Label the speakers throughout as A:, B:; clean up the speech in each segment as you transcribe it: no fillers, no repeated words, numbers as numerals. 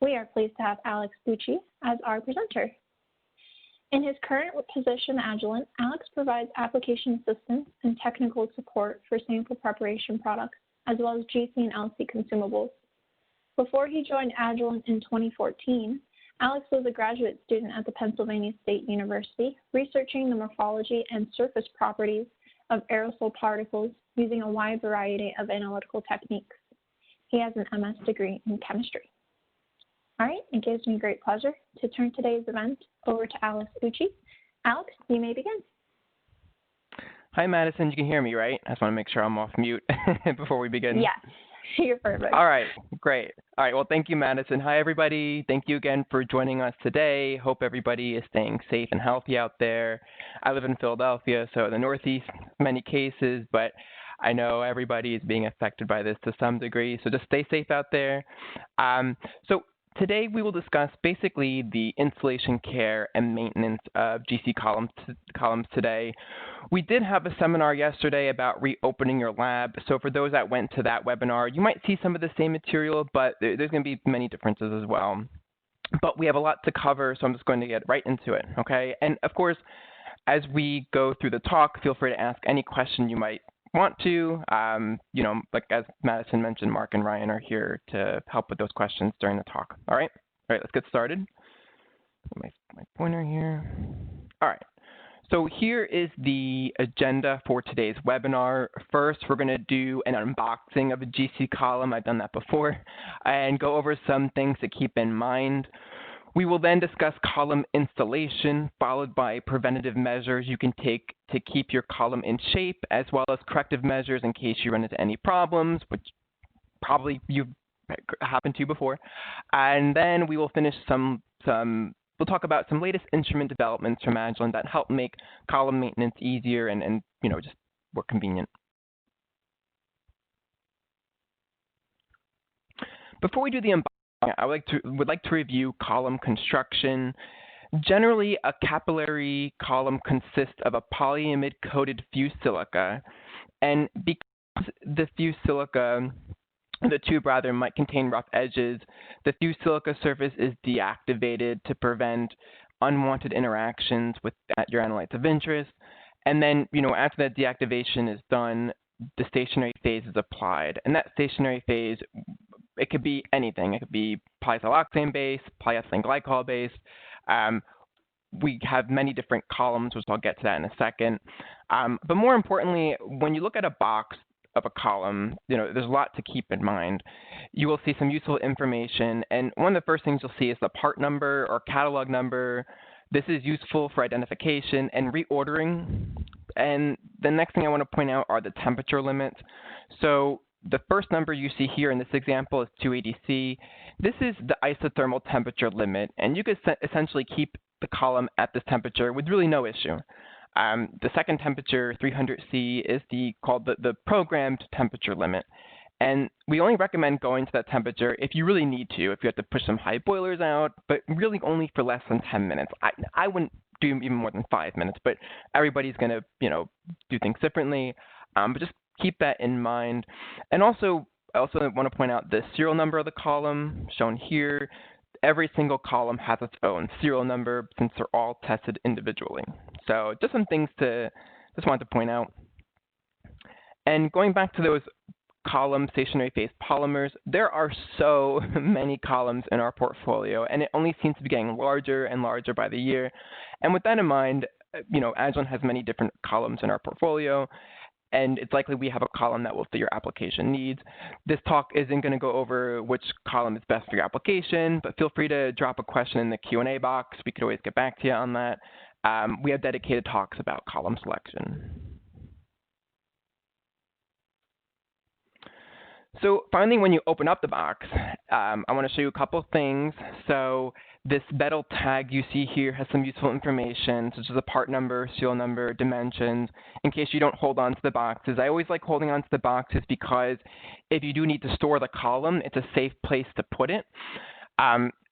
A: We are pleased to have Alex Bucci as our presenter. In his current position at Agilent, Alex provides application assistance and technical support for sample preparation products, as well as GC and LC consumables. Before he joined Agilent in 2014, Alex was a graduate student at the Pennsylvania State University, researching the morphology and surface properties of aerosol particles using a wide variety of analytical techniques. He has an MS degree in chemistry. All right, it gives me great pleasure to turn today's event over to Alex Bucci. Alex, you may begin.
B: Hi, Madison. You can hear me, right? I just want to make sure I'm off mute before we begin.
A: Yes, you're perfect.
B: All right, great. All right, well, thank you, Madison. Hi, everybody. Thank you again for joining us today. Hope everybody is staying safe and healthy out there. I live in Philadelphia, so in the Northeast, many cases, but I know everybody is being affected by this to some degree, so just stay safe out there. So today we will discuss basically the installation, care, and maintenance of GC columns today. We did have a seminar yesterday about reopening your lab, so for those that went to that webinar, you might see some of the same material, but there's going to be many differences as well. But we have a lot to cover, so I'm just going to get right into it, okay? And of course, as we go through the talk, feel free to ask any question you might want to. Like as Madison mentioned, Mark and Ryan are here to help with those questions during the talk. All right, let's get started. My pointer here. All right, so here is the agenda for today's webinar. First, we're going to do an unboxing of a GC column. I've done that before, and go over some things to keep in mind. We will then discuss column installation, followed by preventative measures you can take to keep your column in shape, as well as corrective measures in case you run into any problems, which probably you've happened to before. And then we will finish we'll talk about some latest instrument developments from Agilent that help make column maintenance easier and just more convenient. Before we do the unboxing, I would like to review column construction. Generally, a capillary column consists of a polyimide-coated fused silica, and because the fused silica, the tube rather, might contain rough edges, the fused silica surface is deactivated to prevent unwanted interactions with your analytes of interest. And then, after that deactivation is done, the stationary phase is applied, and that stationary phase, it could be anything. It could be polysiloxane-based, polyethylene glycol-based. We have many different columns, which I'll get to that in a second. But more importantly, when you look at a box of a column, there's a lot to keep in mind. You will see some useful information, and one of the first things you'll see is the part number or catalog number. This is useful for identification and reordering. And the next thing I want to point out are the temperature limits. So the first number you see here in this example is 280 C. This is the isothermal temperature limit, and you could essentially keep the column at this temperature with really no issue. The second temperature, 300 C, is called the programmed temperature limit. And we only recommend going to that temperature if you really need to, if you have to push some high boilers out, but really only for less than 10 minutes. I wouldn't do even more than 5 minutes, but everybody's going to, do things differently. But just keep that in mind. And also, I also want to point out the serial number of the column shown here. Every single column has its own serial number since they're all tested individually. So just some things just wanted to point out. And going back to those column stationary phase polymers, there are so many columns in our portfolio, and it only seems to be getting larger and larger by the year. And with that in mind, Agilent has many different columns in our portfolio, and it's likely we have a column that will fit your application needs. This talk isn't going to go over which column is best for your application, but feel free to drop a question in the Q&A box. We could always get back to you on that. We have dedicated talks about column selection. So finally, when you open up the box, I want to show you a couple of things. So this metal tag you see here has some useful information, such as a part number, serial number, dimensions, in case you don't hold on to the boxes. I always like holding on to the boxes because if you do need to store the column, it's a safe place to put it.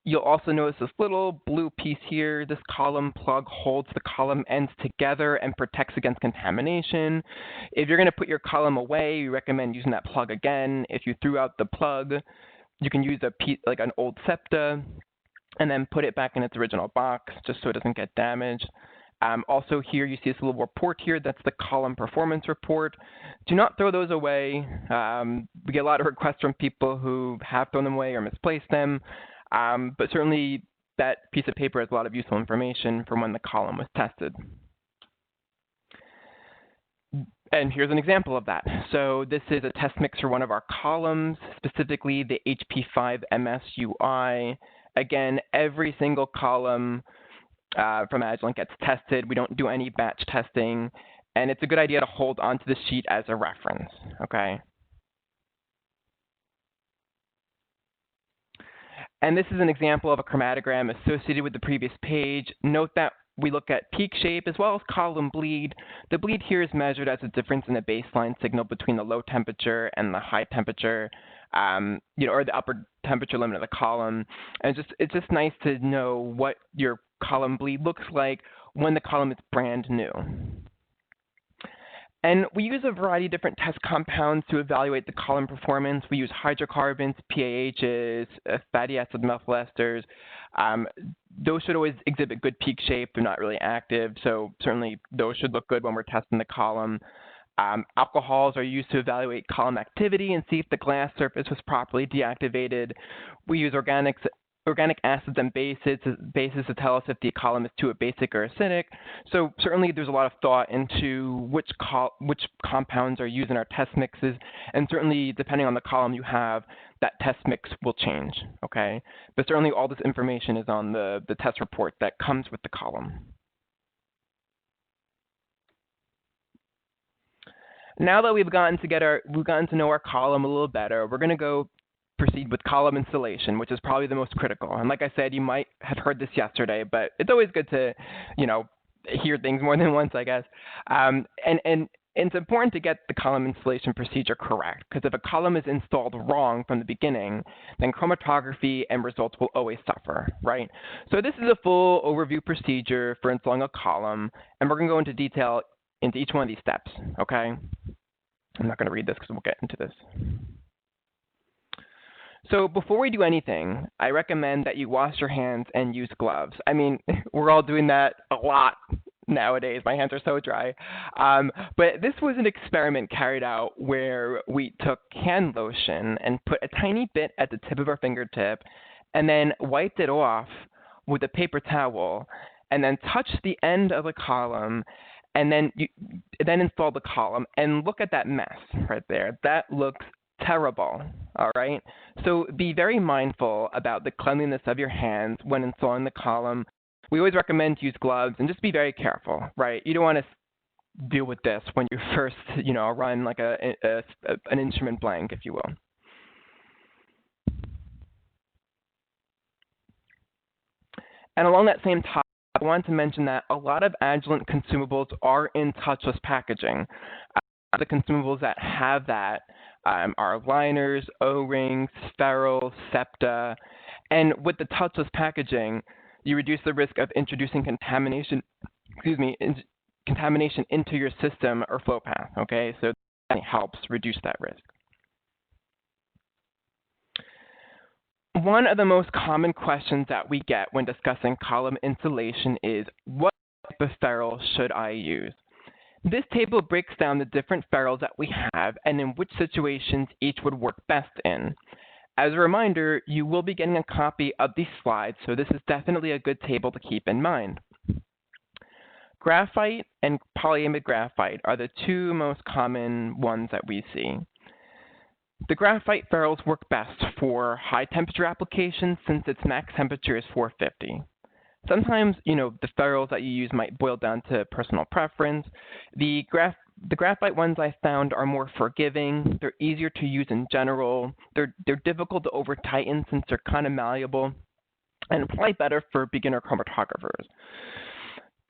B: You'll also notice this little blue piece here. This column plug holds the column ends together and protects against contamination. If you're going to put your column away, we recommend using that plug again. If you threw out the plug, you can use a piece, like an old septa, and then put it back in its original box just so it doesn't get damaged. Also here you see this little report here, that's the column performance report. Do not throw those away. We get a lot of requests from people who have thrown them away or misplaced them, but certainly that piece of paper has a lot of useful information from when the column was tested. And here's an example of that. So this is a test mix for one of our columns, specifically the HP5 MSUI. Again, every single column from Agilent gets tested. We don't do any batch testing, and it's a good idea to hold onto the sheet as a reference, okay? And this is an example of a chromatogram associated with the previous page. Note that we look at peak shape as well as column bleed. The bleed here is measured as a difference in the baseline signal between the low temperature and the high temperature, or the upper temperature limit of the column. And it's just nice to know what your column bleed looks like when the column is brand new. And we use a variety of different test compounds to evaluate the column performance. We use hydrocarbons, PAHs, fatty acid methyl esters. Those should always exhibit good peak shape. They're not really active, so certainly those should look good when we're testing the column. Alcohols are used to evaluate column activity and see if the glass surface was properly deactivated. We use organic acids and bases to tell us if the column is too basic or acidic. So certainly there's a lot of thought into which compounds are used in our test mixes, and certainly depending on the column you have, that test mix will change, okay? But certainly all this information is on the test report that comes with the column. Now that we've gotten to know our column a little better, we're going to proceed with column installation, which is probably the most critical. And like I said, you might have heard this yesterday, but it's always good to, hear things more than once, I guess. And it's important to get the column installation procedure correct, because if a column is installed wrong from the beginning, then chromatography and results will always suffer, right? So this is a full overview procedure for installing a column, and we're going to go into detail into each one of these steps, okay? I'm not going to read this because we'll get into this. So before we do anything, I recommend that you wash your hands and use gloves. I mean, we're all doing that a lot nowadays. My hands are so dry. But this was an experiment carried out where we took hand lotion and put a tiny bit at the tip of our fingertip and then wiped it off with a paper towel and then touched the end of the column and then install the column, and look at that mess right there. That looks terrible, all right? So be very mindful about the cleanliness of your hands when installing the column. We always recommend to use gloves, and just be very careful, right? You don't want to deal with this when you first, run like an instrument blank, if you will. And along that same topic, I want to mention that a lot of Agilent consumables are in touchless packaging. The consumables that have that are liners, O-rings, spherals, septa. And with the touchless packaging, you reduce the risk of introducing contamination into your system or flow path, okay? So that helps reduce that risk. One of the most common questions that we get when discussing column installation is, what type of ferrule should I use? This table breaks down the different ferrules that we have and in which situations each would work best in. As a reminder, you will be getting a copy of these slides, so this is definitely a good table to keep in mind. Graphite and polyamide graphite are the two most common ones that we see. The graphite ferrules work best for high temperature applications since its max temperature is 450. Sometimes, the ferrules that you use might boil down to personal preference. The graphite ones I found are more forgiving. They're easier to use in general. They're difficult to over tighten since they're kind of malleable, and probably better for beginner chromatographers.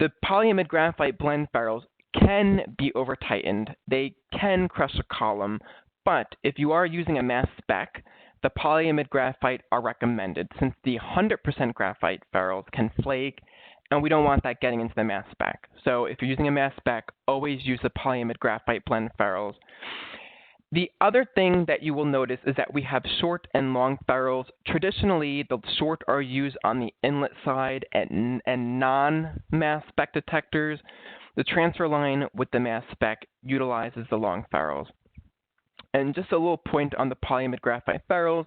B: The polyamide graphite blend ferrules can be over tightened. They can crush a column, but if you are using a mass spec, the polyamide graphite are recommended since the 100% graphite ferrules can flake, and we don't want that getting into the mass spec. So if you're using a mass spec, always use the polyamide graphite blend ferrules. The other thing that you will notice is that we have short and long ferrules. Traditionally, the short are used on the inlet side and non-mass spec detectors. The transfer line with the mass spec utilizes the long ferrules. And just a little point on the polyimide graphite ferrules,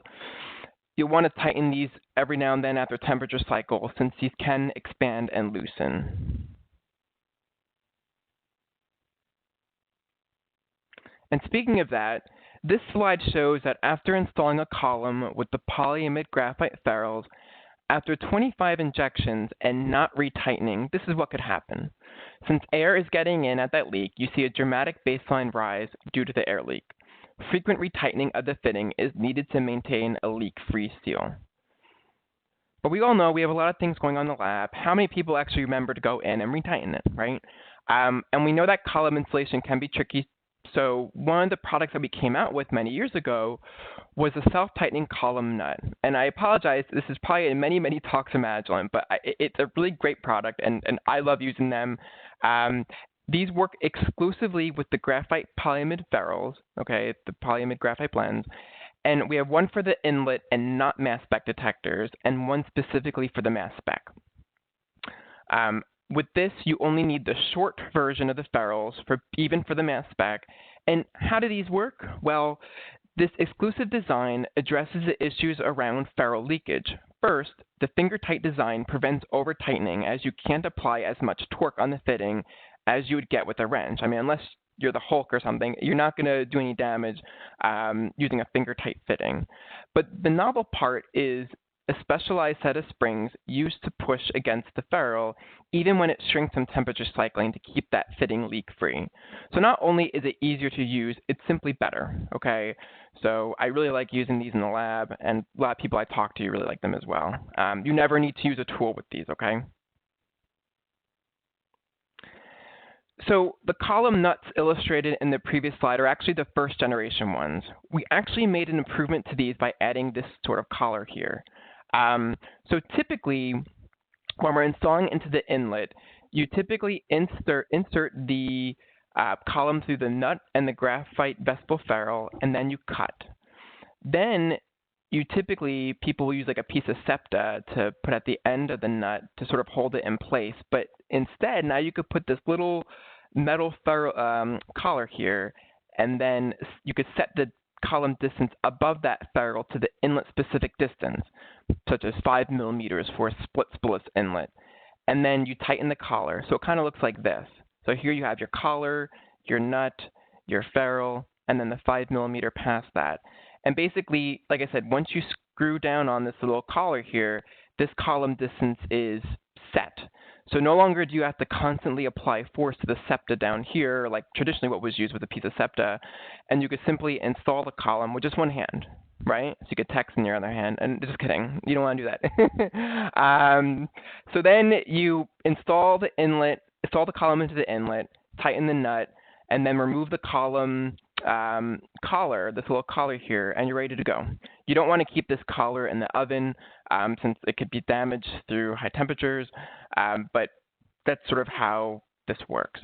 B: you'll want to tighten these every now and then after temperature cycle since these can expand and loosen. And speaking of that, this slide shows that after installing a column with the polyimide graphite ferrules, after 25 injections and not retightening, this is what could happen. Since air is getting in at that leak, you see a dramatic baseline rise due to the air leak. Frequent retightening of the fitting is needed to maintain a leak-free seal. But we all know we have a lot of things going on in the lab. How many people actually remember to go in and retighten it, right? And we know that column installation can be tricky. So one of the products that we came out with many years ago was a self-tightening column nut. And I apologize, this is probably in many, many talks from Agilent, but it's a really great product, and I love using them. These work exclusively with the graphite polyimide ferrules, okay, the polyimide graphite blends. And we have one for the inlet and not mass spec detectors, and one specifically for the mass spec. With this, you only need the short version of the ferrules, even for the mass spec. And how do these work? Well, this exclusive design addresses the issues around ferrule leakage. First, the finger-tight design prevents over-tightening, as you can't apply as much torque on the fitting as you would get with a wrench. I mean, unless you're the Hulk or something, you're not going to do any damage using a finger-tight fitting. But the novel part is a specialized set of springs used to push against the ferrule, even when it shrinks from temperature cycling to keep that fitting leak-free. So not only is it easier to use, it's simply better, okay? So I really like using these in the lab, and a lot of people I talk to really like them as well. You never need to use a tool with these, okay? So the column nuts illustrated in the previous slide are actually the first generation ones. We actually made an improvement to these by adding this sort of collar here. So typically, when we're installing into the inlet, you typically insert the column through the nut and the graphite vesicle ferrule, and then you cut. Then you typically, people will use like a piece of septa to put at the end of the nut to sort of hold it in place. But instead, now you could put this little metal ferrule collar here, and then you could set the column distance above that ferrule to the inlet specific distance, such as 5 millimeters for a split inlet. And then you tighten the collar. So it kind of looks like this. So here you have your collar, your nut, your ferrule, and then the 5 millimeter past that. And basically, like I said, once you screw down on this little collar here, this column distance is set. So no longer do you have to constantly apply force to the septa down here, like traditionally what was used with a piece of septa, and you could simply install the column with just one hand, right? So you could text in your other hand, and just kidding, you don't want to do that. So then you install the column into the inlet, tighten the nut, and then remove the column collar, this little collar here, and you're ready to go. You don't want to keep this collar in the oven since it could be damaged through high temperatures, but that's sort of how this works.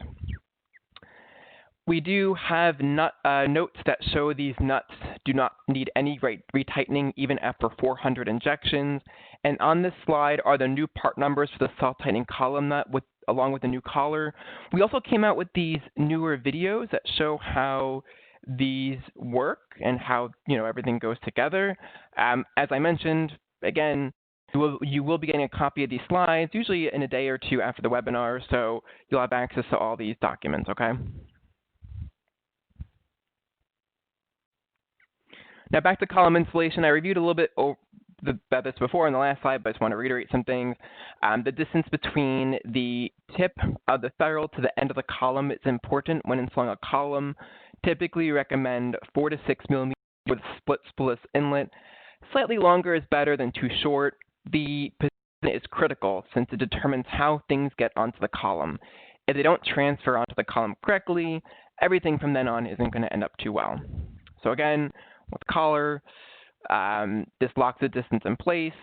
B: We do have notes that show these nuts do not need any retightening even after 400 injections. And on this slide are the new part numbers for the self-tightening column nut along with the new collar. We also came out with these newer videos that show how these work and how everything goes together. As I mentioned, again, you will be getting a copy of these slides, usually in a day or two after the webinar, so you'll have access to all these documents, okay? Now back to column installation. I reviewed a little bit about this before in the last slide, but I just want to reiterate some things. The distance between the tip of the ferrule to the end of the column is important when installing a column. Typically, you recommend 4 to 6 millimeters with split inlet. Slightly longer is better than too short. The position is critical since it determines how things get onto the column. If they don't transfer onto the column correctly, everything from then on isn't going to end up too well. So again, with collar, this locks the distance in place.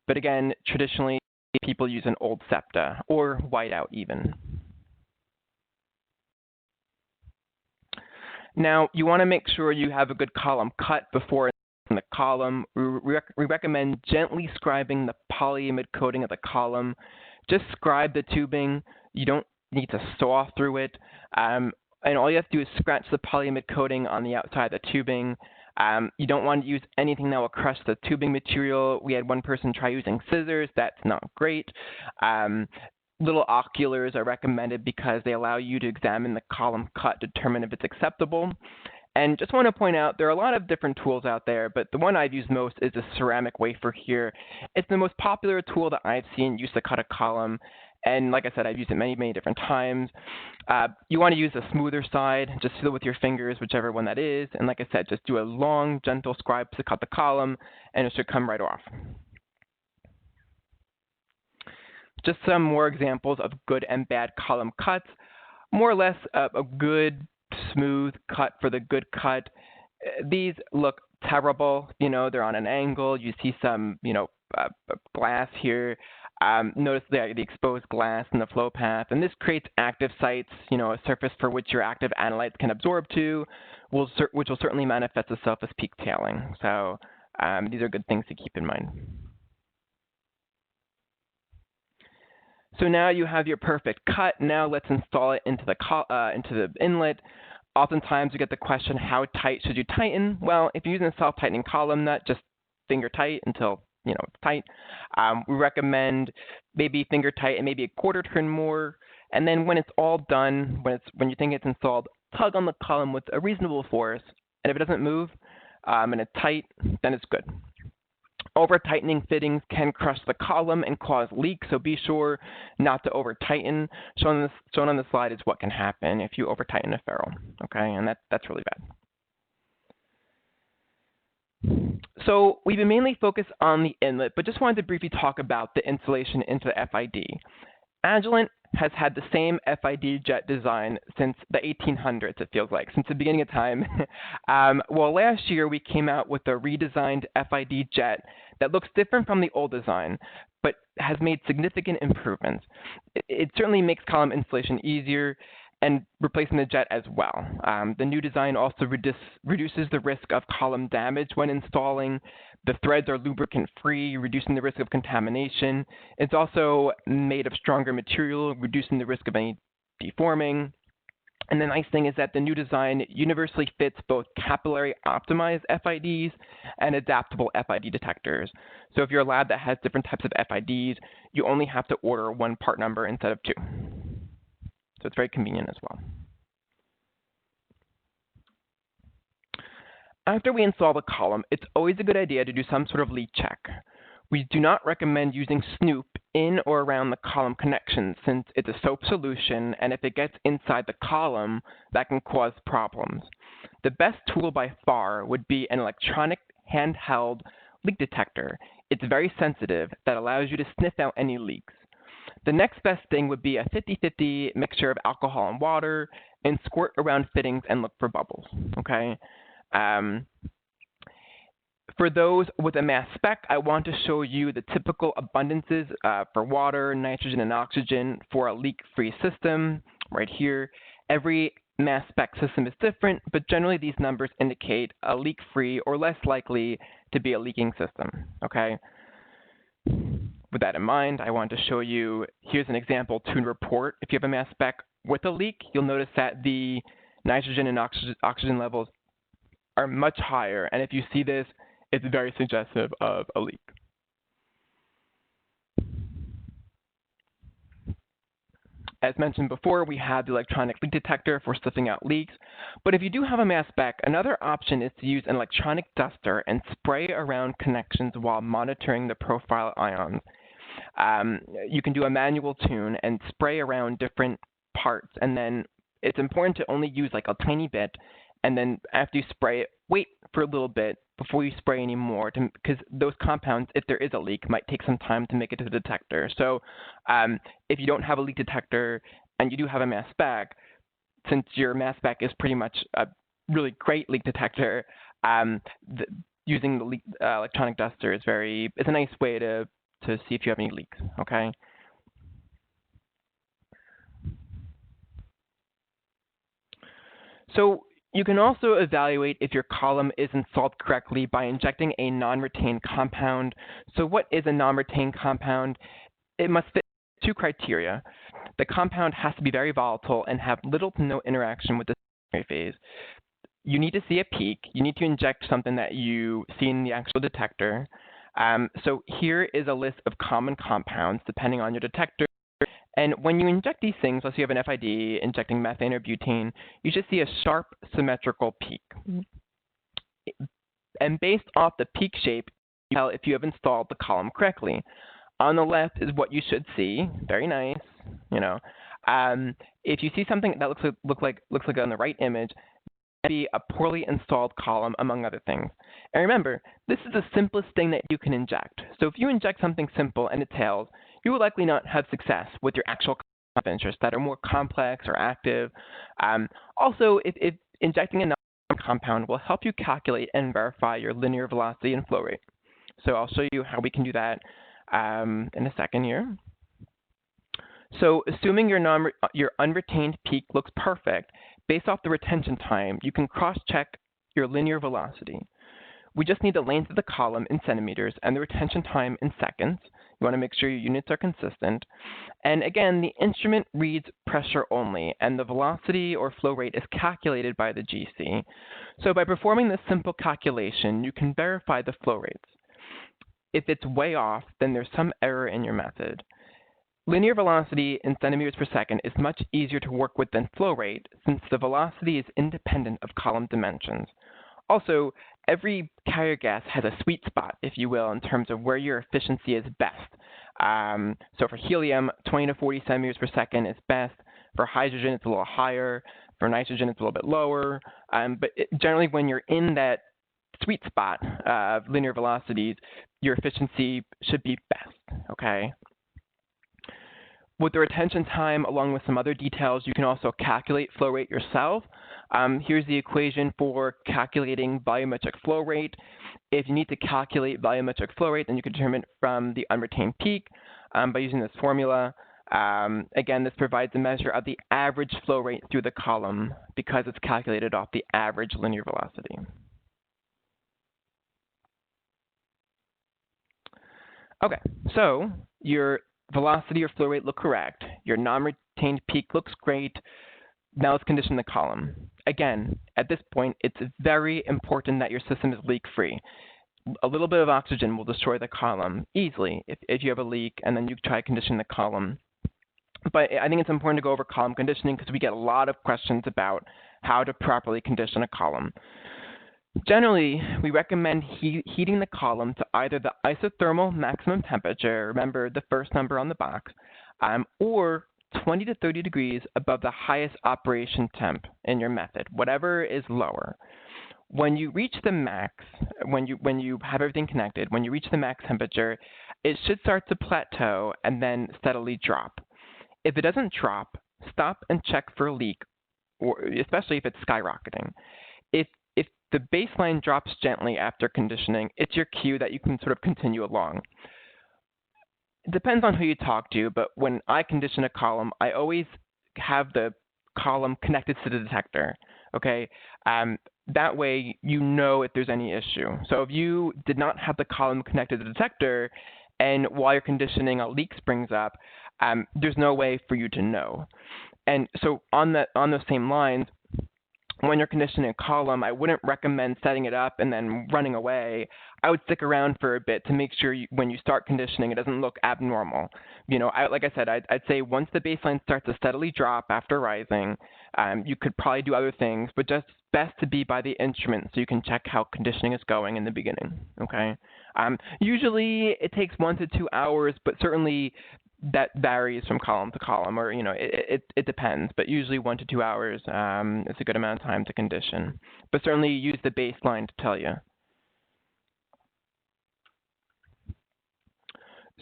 B: But again, traditionally, people use an old septa or whiteout even. Now, you want to make sure you have a good column cut before in the column. We recommend gently scribing the polyimide coating of the column. Just scribe the tubing. You don't need to saw through it. And all you have to do is scratch the polyimide coating on the outside of the tubing. You don't want to use anything that will crush the tubing material. We had one person try using scissors. That's not great. Little oculars are recommended because they allow you to examine the column cut, determine if it's acceptable. And just want to point out, there are a lot of different tools out there, but the one I've used most is a ceramic wafer here. It's the most popular tool that I've seen used to cut a column. And like I said, I've used it many, many different times. You want to use the smoother side, just feel with your fingers, whichever one that is. And like I said, just do a long, gentle scribe to cut the column, and it should come right off. Just some more examples of good and bad column cuts. More or less a good, smooth cut for the good cut. These look terrible. You know, they're on an angle. You see some, glass here. Notice the exposed glass in the flow path. And this creates active sites, a surface for which your active analytes can absorb to, which will certainly manifest itself as peak tailing. So these are good things to keep in mind. So now you have your perfect cut. Now let's install it into the inlet. Oftentimes we get the question, how tight should you tighten? Well, if you're using a self-tightening column nut, just finger tight until it's tight. We recommend maybe finger tight and maybe a quarter turn more. And then when it's all done, when you think it's installed, tug on the column with a reasonable force. And if it doesn't move and it's tight, then it's good. Over-tightening fittings can crush the column and cause leaks, so be sure not to over-tighten. Shown on the slide is what can happen if you over-tighten a ferrule, okay? And that's really bad. So we've been mainly focused on the inlet, but just wanted to briefly talk about the installation into the FID. Agilent has had the same FID jet design since the 1800s, it feels like, since the beginning of time. Well, last year we came out with a redesigned FID jet that looks different from the old design, but has made significant improvements. It certainly makes column installation easier and replacing the jet as well. The new design also reduces the risk of column damage when installing. The threads are lubricant-free, reducing the risk of contamination. It's also made of stronger material, reducing the risk of any deforming. And the nice thing is that the new design universally fits both capillary optimized FIDs and adaptable FID detectors. So if you're a lab that has different types of FIDs, you only have to order one part number instead of two. So it's very convenient as well. After we install the column, it's always a good idea to do some sort of leak check. We do not recommend using Snoop in or around the column connections since it's a soap solution, and if it gets inside the column, that can cause problems. The best tool by far would be an electronic handheld leak detector. It's very sensitive that allows you to sniff out any leaks. The next best thing would be a 50-50 mixture of alcohol and water and squirt around fittings and look for bubbles, okay? For those with a mass spec, I want to show you the typical abundances for water, nitrogen, and oxygen for a leak-free system right here. Every mass spec system is different, but generally these numbers indicate a leak-free or less likely to be a leaking system, okay? With that in mind, I want to show you, here's an example tuned report. If you have a mass spec with a leak, you'll notice that the nitrogen and oxygen levels are much higher. And if you see this, it's very suggestive of a leak. As mentioned before, we have the electronic leak detector for sniffing out leaks. But if you do have a mass spec, another option is to use an electronic duster and spray around connections while monitoring the profile ions. You can do a manual tune and spray around different parts, and then it's important to only use like a tiny bit, and then after you spray it, wait for a little bit before you spray any more, because those compounds, if there is a leak, might take some time to make it to the detector. So if you don't have a leak detector and you do have a mass spec, since your mass spec is pretty much a really great leak detector, using the electronic duster is it's a nice way to see if you have any leaks, okay? So, You can also evaluate if your column is installed correctly by injecting a non-retained compound. So what is a non-retained compound? It must fit two criteria. The compound has to be very volatile and have little to no interaction with the secondary phase. You need to see a peak. You need to inject something that you see in the actual detector. So here is a list of common compounds depending on your detector. And when you inject these things, let's say you have an FID injecting methane or butane, you should see a sharp symmetrical peak. And based off the peak shape, you can tell if you have installed the column correctly. On the left is what you should see. Very nice. If you see something that looks like on the right image, that be a poorly installed column, among other things. And remember, this is the simplest thing that you can inject. So if you inject something simple and it tails, you will likely not have success with your actual columns of interest that are more complex or active. Also, if injecting a non-compound will help you calculate and verify your linear velocity and flow rate. So I'll show you how we can do that in a second here. So assuming your unretained peak looks perfect, based off the retention time, you can cross-check your linear velocity. We just need the length of the column in centimeters and the retention time in seconds. You want to make sure your units are consistent. And again, the instrument reads pressure only, and the velocity or flow rate is calculated by the GC. So by performing this simple calculation, you can verify the flow rates. If it's way off, then there's some error in your method. Linear velocity in centimeters per second is much easier to work with than flow rate, since the velocity is independent of column dimensions. Also, every carrier gas has a sweet spot, if you will, in terms of where your efficiency is best. So for helium, 20 to 40 centimeters per second is best. For hydrogen, it's a little higher. For nitrogen, it's a little bit lower. But generally, when you're in that sweet spot of linear velocities, your efficiency should be best, okay? With the retention time, along with some other details, you can also calculate flow rate yourself. Here's the equation for calculating volumetric flow rate. If you need to calculate volumetric flow rate, then you can determine it from the unretained peak by using this formula. Again, this provides a measure of the average flow rate through the column because it's calculated off the average linear velocity. Okay, so your velocity or flow rate look correct. Your non-retained peak looks great. Now let's condition the column. Again, at this point, it's very important that your system is leak-free. A little bit of oxygen will destroy the column easily if you have a leak, and then you try conditioning the column. But I think it's important to go over column conditioning because we get a lot of questions about how to properly condition a column. Generally, we recommend heating the column to either the isothermal maximum temperature, remember the first number on the box, or 20 to 30 degrees above the highest operation temp in your method, whatever is lower. When you reach the max, when you have everything connected, when you reach the max temperature, it should start to plateau and then steadily drop. If it doesn't drop, stop and check for a leak, or especially if it's skyrocketing. If the baseline drops gently after conditioning, it's your cue that you can sort of continue along. It depends on who you talk to, but when I condition a column, I always have the column connected to the detector, okay? That way you know if there's any issue. So if you did not have the column connected to the detector, and while you're conditioning a leak springs up, there's no way for you to know. And so on those same lines, when you're conditioning a column, I wouldn't recommend setting it up and then running away. I would stick around for a bit to make sure when you start conditioning, it doesn't look abnormal. You know, like I said, I'd say once the baseline starts to steadily drop after rising, you could probably do other things, but just best to be by the instrument so you can check how conditioning is going in the beginning, okay? Usually it takes 1 to 2 hours, but certainly that varies from column to column, or it depends. But usually 1 to 2 hours is a good amount of time to condition. But certainly use the baseline to tell you.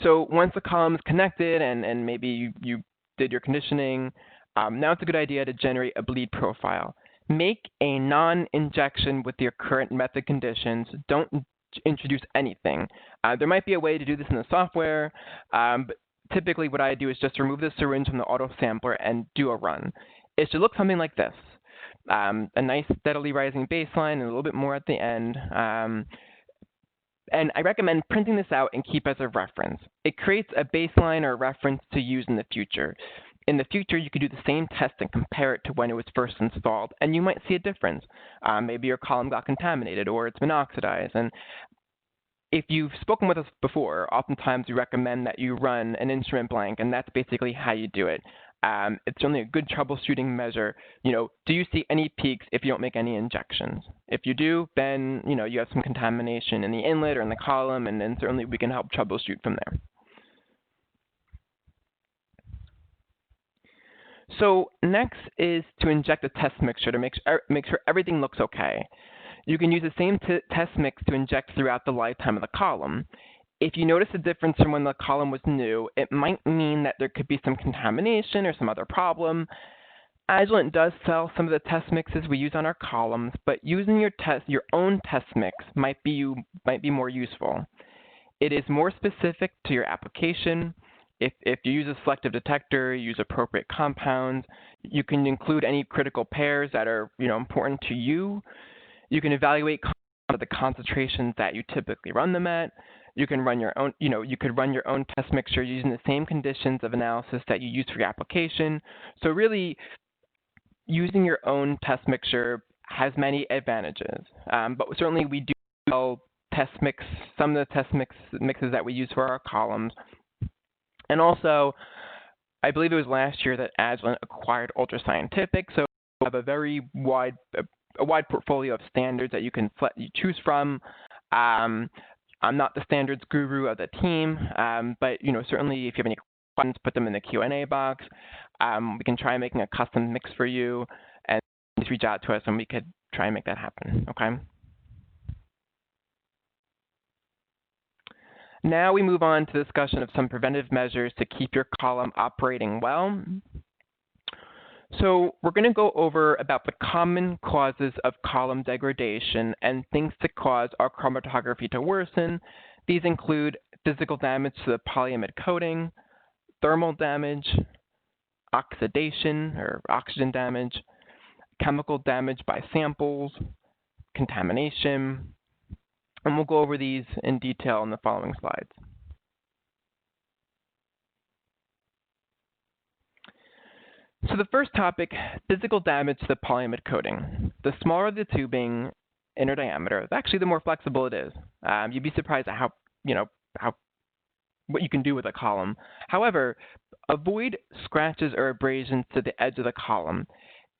B: So once the column is connected and maybe you did your conditioning, now it's a good idea to generate a bleed profile. Make a non-injection with your current method conditions. Don't introduce anything. There might be a way to do this in the software, but typically what I do is just remove the syringe from the auto sampler and do a run. It should look something like this. a nice steadily rising baseline and a little bit more at the end. And I recommend printing this out and keep as a reference. It creates a baseline or a reference to use in the future. In the future, you could do the same test and compare it to when it was first installed, and you might see a difference. Maybe your column got contaminated or it's been oxidized. And if you've spoken with us before, oftentimes we recommend that you run an instrument blank, and that's basically how you do it. It's certainly a good troubleshooting measure. Do you see any peaks if you don't make any injections? If you do, then you have some contamination in the inlet or in the column, and then certainly we can help troubleshoot from there. So next is to inject a test mixture to make sure everything looks okay. You can use the same test mix to inject throughout the lifetime of the column. If you notice a difference from when the column was new, it might mean that there could be some contamination or some other problem. Agilent does sell some of the test mixes we use on our columns, but using your own test mix might be more useful. It is more specific to your application. If you use a selective detector, use appropriate compounds, you can include any critical pairs that are important to you. You can evaluate the concentrations that you typically run them at. You can run your own, you could run your own test mixture using the same conditions of analysis that you use for your application. So really, using your own test mixture has many advantages. But certainly we do sell some of the test mixes that we use for our columns. And also, I believe it was last year that Agilent acquired Ultrascientific, so we have a very wide portfolio of standards that you can choose from. I'm not the standards guru of the team, but certainly if you have any questions, put them in the Q&A box. We can try making a custom mix for you, and just reach out to us, and we could try and make that happen. Okay. Now we move on to discussion of some preventive measures to keep your column operating well. So we're going to go over about the common causes of column degradation and things that cause our chromatography to worsen. These include physical damage to the polyimide coating, thermal damage, oxidation or oxygen damage, chemical damage by samples, contamination, and we'll go over these in detail in the following slides. So the first topic, physical damage to the polyimide coating. The smaller the tubing, inner diameter, actually the more flexible it is. You'd be surprised at what you can do with a column. However, avoid scratches or abrasions to the edge of the column.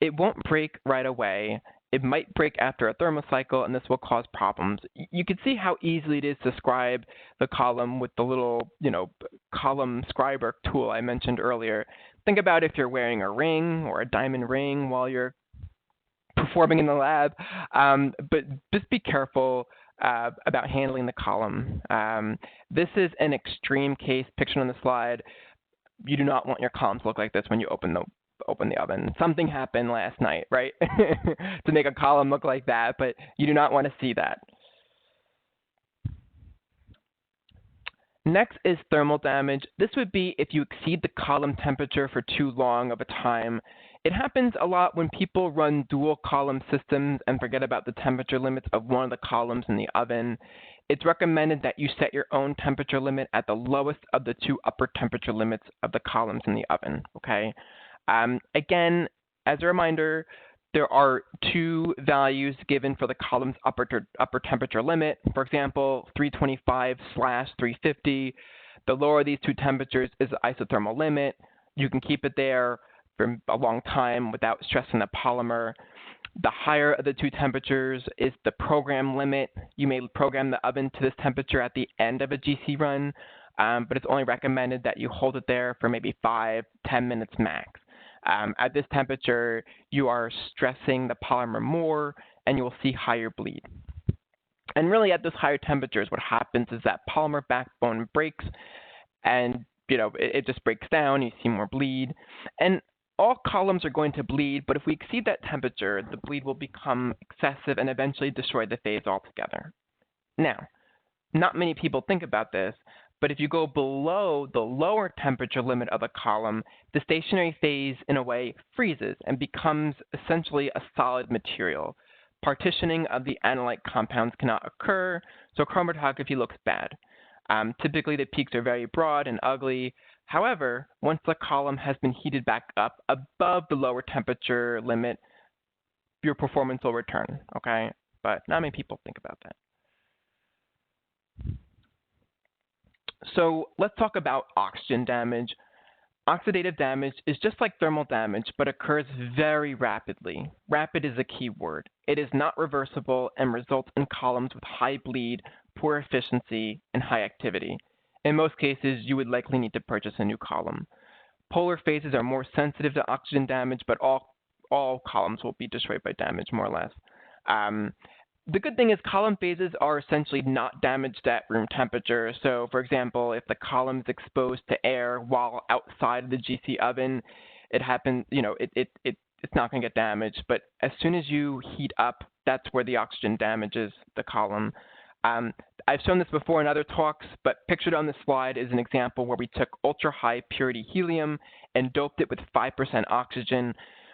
B: It won't break right away. It might break after a thermocycle, and this will cause problems. You can see how easily it is to scribe the column with the little, column scriber tool I mentioned earlier. Think about if you're wearing a ring or a diamond ring while you're performing in the lab, but just be careful about handling the column. This is an extreme case pictured on the slide. You do not want your column to look like this when you open the oven. Something happened last night, right? To make a column look like that, but you do not want to see that. Next is thermal damage. This would be if you exceed the column temperature for too long of a time. It happens a lot when people run dual column systems and forget about the temperature limits of one of the columns in the oven. It's recommended that you set your own temperature limit at the lowest of the two upper temperature limits of the columns in the oven, okay? Again, as a reminder, there are two values given for the column's upper temperature limit. For example, 325/350. The lower these two temperatures is the isothermal limit. You can keep it there for a long time without stressing the polymer. The higher of the two temperatures is the program limit. You may program the oven to this temperature at the end of a GC run, but it's only recommended that you hold it there for maybe 5-10 minutes max. At this temperature, you are stressing the polymer more, and you will see higher bleed. And really, at those higher temperatures, what happens is that polymer backbone breaks, and it just breaks down. You see more bleed, and all columns are going to bleed. But if we exceed that temperature, the bleed will become excessive and eventually destroy the phase altogether. Now, not many people think about this, But if you go below the lower temperature limit of the column, the stationary phase, in a way, freezes and becomes essentially a solid material. Partitioning of the analyte compounds cannot occur, so chromatography looks bad. Typically, the peaks are very broad and ugly. However, once the column has been heated back up above the lower temperature limit, your performance will return, okay? But not many people think about that. So let's talk about oxygen damage. Oxidative damage is just like thermal damage, but occurs very rapidly. Rapid is a key word. It is not reversible and results in columns with high bleed, poor efficiency, and high activity. In most cases, you would likely need to purchase a new column. Polar phases are more sensitive to oxygen damage, but all columns will be destroyed by damage, more or less. The good thing is column phases are essentially not damaged at room temperature. So, for example, if the column is exposed to air while outside of the GC oven, it happens, it's not going to get damaged. But as soon as you heat up, that's where the oxygen damages the column. I've shown this before in other talks, but pictured on this slide is an example where we took ultra-high purity helium and doped it with 5% oxygen.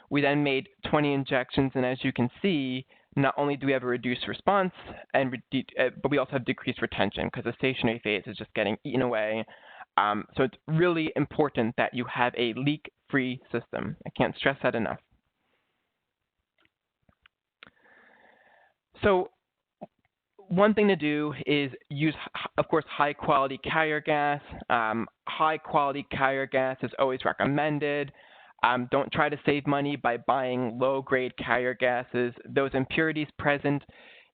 B: We then made 20 injections, and as you can see, not only do we have a reduced response, but we also have decreased retention because the stationary phase is just getting eaten away. So it's really important that you have a leak-free system. I can't stress that enough. So one thing to do is use, of course, high-quality carrier gas. High-quality carrier gas is always recommended. Don't try to save money by buying low-grade carrier gases. Those impurities present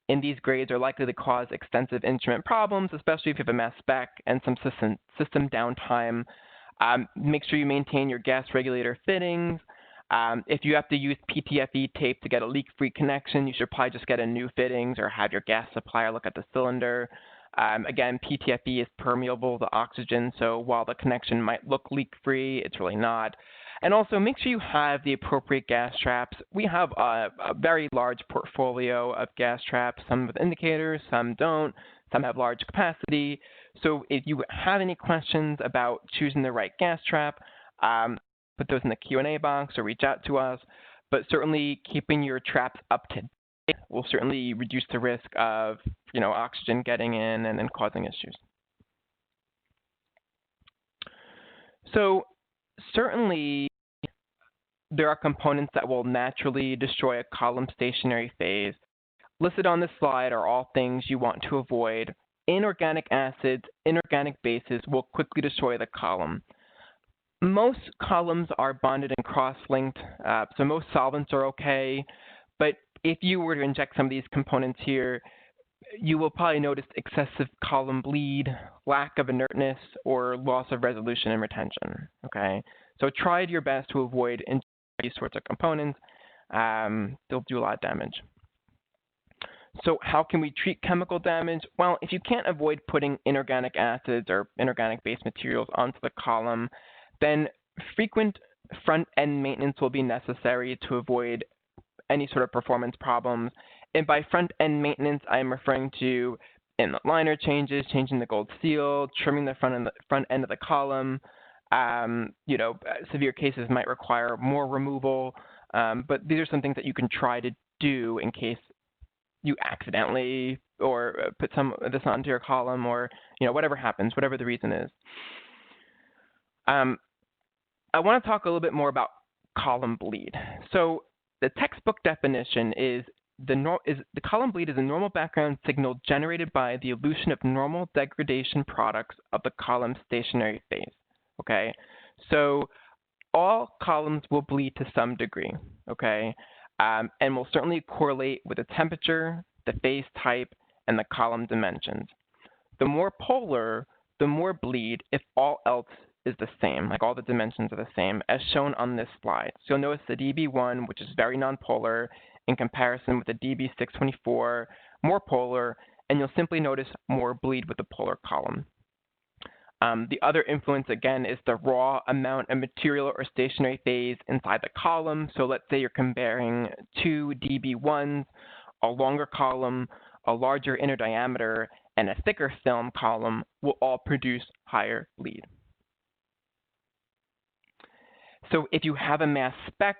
B: in these grades are likely to cause extensive instrument problems, especially if you have a mass spec and some system downtime. Make sure you maintain your gas regulator fittings. If you have to use PTFE tape to get a leak-free connection, you should probably just get a new fittings or have your gas supplier look at the cylinder. Again, PTFE is permeable to oxygen, so while the connection might look leak-free, it's really not. And also, make sure you have the appropriate gas traps. We have a very large portfolio of gas traps, some with indicators, some don't, some have large capacity. So if you have any questions about choosing the right gas trap, put those in the Q&A box or reach out to us. But certainly keeping your traps up to date will certainly reduce the risk of oxygen getting in and causing issues. So certainly there are components that will naturally destroy a column stationary phase. Listed on this slide are all things you want to avoid. Inorganic acids, inorganic bases will quickly destroy the column. Most columns are bonded and cross-linked, so most solvents are okay. But if you were to inject some of these components here, you will probably notice excessive column bleed, lack of inertness, or loss of resolution and retention. Okay, so try your best to avoid these sorts of components. They'll do a lot of damage. So how can we treat chemical damage? Well, if you can't avoid putting inorganic acids or inorganic base materials onto the column, then frequent front-end maintenance will be necessary to avoid any sort of performance problems. And by front-end maintenance, I'm referring to inlet liner changes, changing the gold seal, trimming the front end of the column. Severe cases might require more removal, but these are some things that you can try to do in case you accidentally or put some of this onto your column, or whatever happens, whatever the reason is. I want to talk a little bit more about column bleed. So the textbook definition is the column bleed is a normal background signal generated by the elution of normal degradation products of the column stationary phase. Okay, so all columns will bleed to some degree. Okay, and will certainly correlate with the temperature, the phase type, and the column dimensions. The more polar, the more bleed if all else is the same, like all the dimensions are the same, as shown on this slide. So you'll notice the DB1, which is very nonpolar, in comparison with the DB624, more polar, and you'll simply notice more bleed with the polar column. The other influence, again, is the raw amount of material or stationary phase inside the column. So let's say you're comparing two DB1s, a longer column, a larger inner diameter, and a thicker film column will all produce higher bleed. So if you have a mass spec,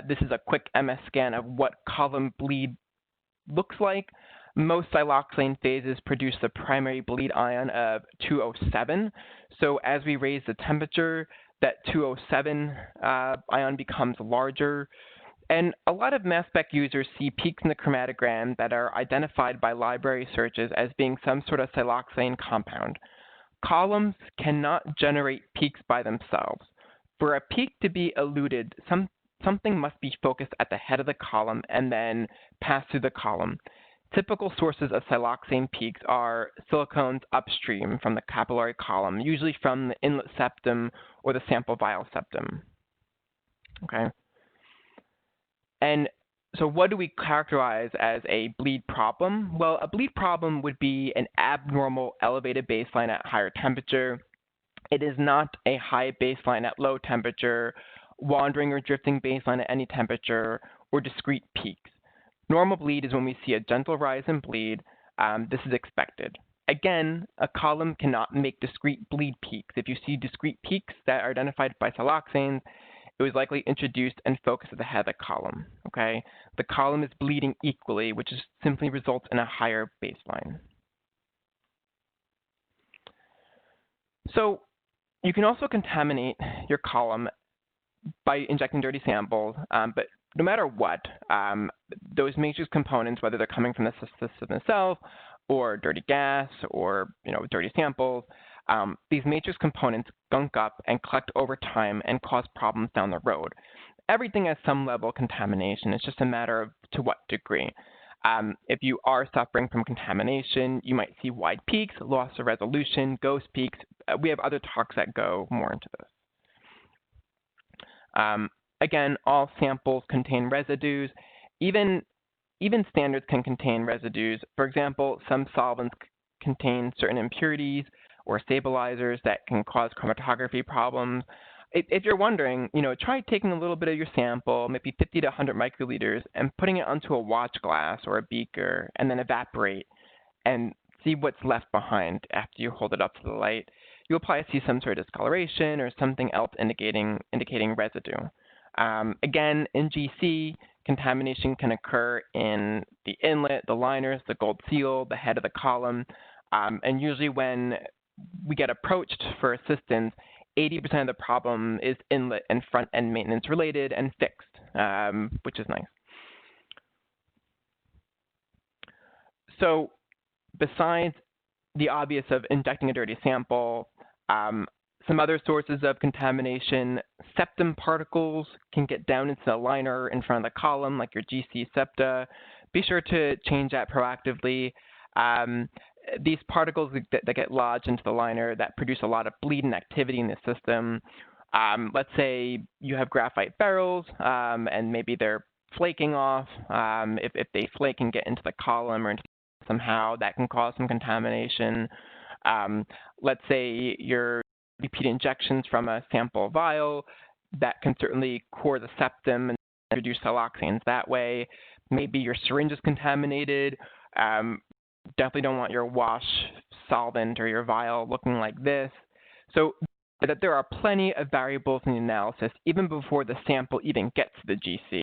B: this is a quick MS scan of what column bleed looks like. Most siloxane phases produce the primary bleed ion of 207. So as we raise the temperature, that 207 ion becomes larger. And a lot of mass spec users see peaks in the chromatogram that are identified by library searches as being some sort of siloxane compound. Columns cannot generate peaks by themselves. For a peak to be eluded, something must be focused at the head of the column and then pass through the column. Typical sources of siloxane peaks are silicones upstream from the capillary column, usually from the inlet septum or the sample vial septum. Okay. And so what do we characterize as a bleed problem? Well, a bleed problem would be an abnormal elevated baseline at higher temperature. It is not a high baseline at low temperature, wandering or drifting baseline at any temperature, or discrete peaks. Normal bleed is when we see a gentle rise in bleed. This is expected. Again, a column cannot make discrete bleed peaks. If you see discrete peaks that are identified by siloxanes, it was likely introduced and focused at the head of the column. Okay? The column is bleeding equally, which simply results in a higher baseline. So you can also contaminate your column by injecting dirty samples, but no matter what, those matrix components, whether they're coming from the system itself or dirty gas or dirty samples, these matrix components gunk up and collect over time and cause problems down the road. Everything has some level of contamination. It's just a matter of to what degree. If you are suffering from contamination, you might see wide peaks, loss of resolution, ghost peaks. We have other talks that go more into this. Again, all samples contain residues. Even standards can contain residues. For example, some solvents contain certain impurities or stabilizers that can cause chromatography problems. If you're wondering, try taking a little bit of your sample, maybe 50 to 100 microliters, and putting it onto a watch glass or a beaker, and then evaporate, and see what's left behind after you hold it up to the light. You'll probably see some sort of discoloration or something else indicating residue. Again, in GC, contamination can occur in the inlet, the liners, the gold seal, the head of the column, and usually when we get approached for assistance, 80% of the problem is inlet and front end maintenance related and fixed, which is nice. So besides the obvious of injecting a dirty sample, some other sources of contamination, septum particles can get down into the liner in front of the column, like your GC septa. Be sure to change that proactively. These particles that get lodged into the liner that produce a lot of bleed and activity in the system. Let's say you have graphite barrels and maybe they're flaking off. If they flake and get into the column or into somehow, that can cause some contamination. Let's say your repeat injections from a sample vial, that can certainly core the septum and reduce siloxanes that way. Maybe your syringe is contaminated. Definitely don't want your wash solvent or your vial looking like this. So that there are plenty of variables in the analysis, even before the sample even gets to the GC,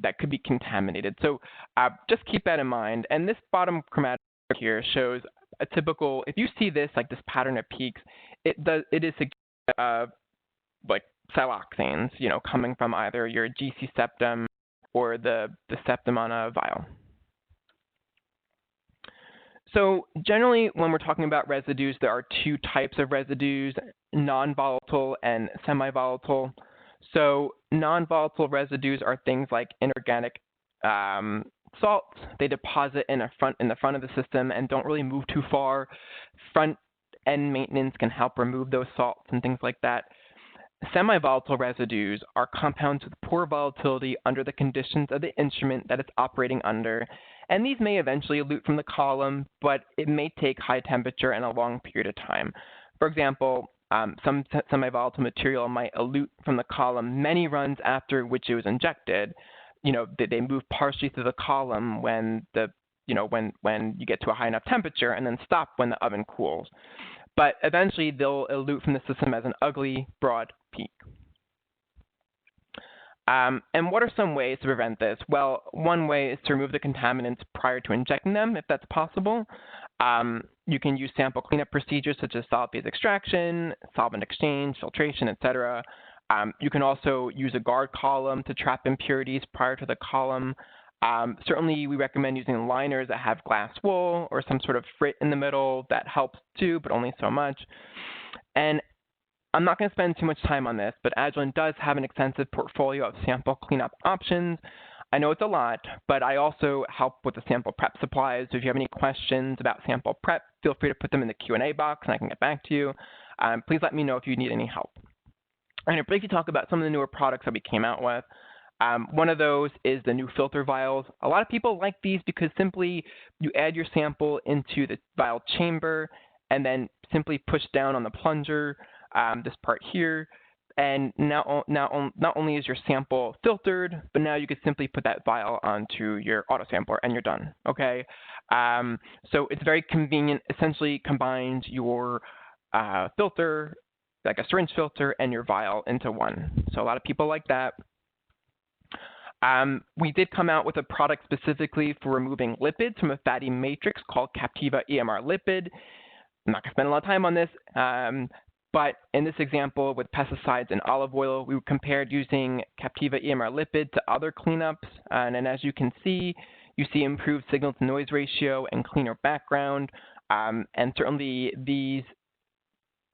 B: that could be contaminated. So just keep that in mind. And this bottom chromatograph here shows a typical, if you see this, like this pattern of peaks, it is like siloxanes, coming from either your GC septum or the septum on a vial. So generally, when we're talking about residues, there are two types of residues, non-volatile and semi-volatile. So non-volatile residues are things like inorganic salts. They deposit in the front of the system and don't really move too far. Front-end maintenance can help remove those salts and things like that. Semi-volatile residues are compounds with poor volatility under the conditions of the instrument that it's operating under, and these may eventually elute from the column, but it may take high temperature and a long period of time. For example, some semi-volatile material might elute from the column many runs after which it was injected. They move partially through the column when the when you get to a high enough temperature, and then stop when the oven cools. But eventually, they'll elute from the system as an ugly, broad peak. And what are some ways to prevent this? Well, one way is to remove the contaminants prior to injecting them, if that's possible. You can use sample cleanup procedures such as solid phase extraction, solvent exchange, filtration, etc. You can also use a guard column to trap impurities prior to the column. Certainly, we recommend using liners that have glass wool or some sort of frit in the middle. That helps too, but only so much. And I'm not going to spend too much time on this, but Agilent does have an extensive portfolio of sample cleanup options. I know it's a lot, but I also help with the sample prep supplies. So if you have any questions about sample prep, feel free to put them in the Q&A box and I can get back to you. Please let me know if you need any help. I'm going to briefly talk about some of the newer products that we came out with. One of those is the new filter vials. A lot of people like these because simply you add your sample into the vial chamber and then simply push down on the plunger, this part here, and now not only is your sample filtered, but now you can simply put that vial onto your autosampler and you're done, okay? So it's very convenient, essentially combines your filter, like a syringe filter, and your vial into one. So a lot of people like that. We did come out with a product specifically for removing lipids from a fatty matrix called Captiva EMR Lipid. I'm not going to spend a lot of time on this, but in this example with pesticides and olive oil, we compared using Captiva EMR Lipid to other cleanups. And as you can see, you see improved signal-to-noise ratio and cleaner background. And certainly these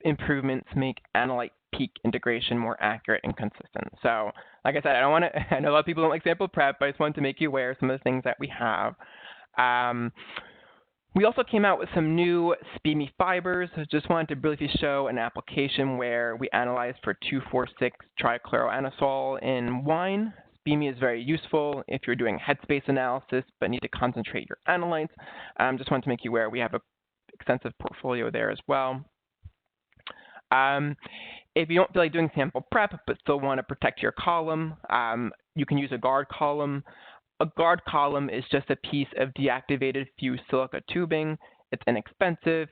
B: improvements make analyte peak integration more accurate and consistent. So like I said, I know a lot of people don't like sample prep, but I just wanted to make you aware of some of the things that we have. We also came out with some new SPME fibers. I just wanted to briefly show an application where we analyzed for 2,4,6-trichloroanisole in wine. SPME is very useful if you're doing headspace analysis but need to concentrate your analytes. Just wanted to make you aware we have an extensive portfolio there as well. If you don't feel like doing sample prep but still want to protect your column, you can use a guard column. A guard column is just a piece of deactivated fused silica tubing. It's inexpensive.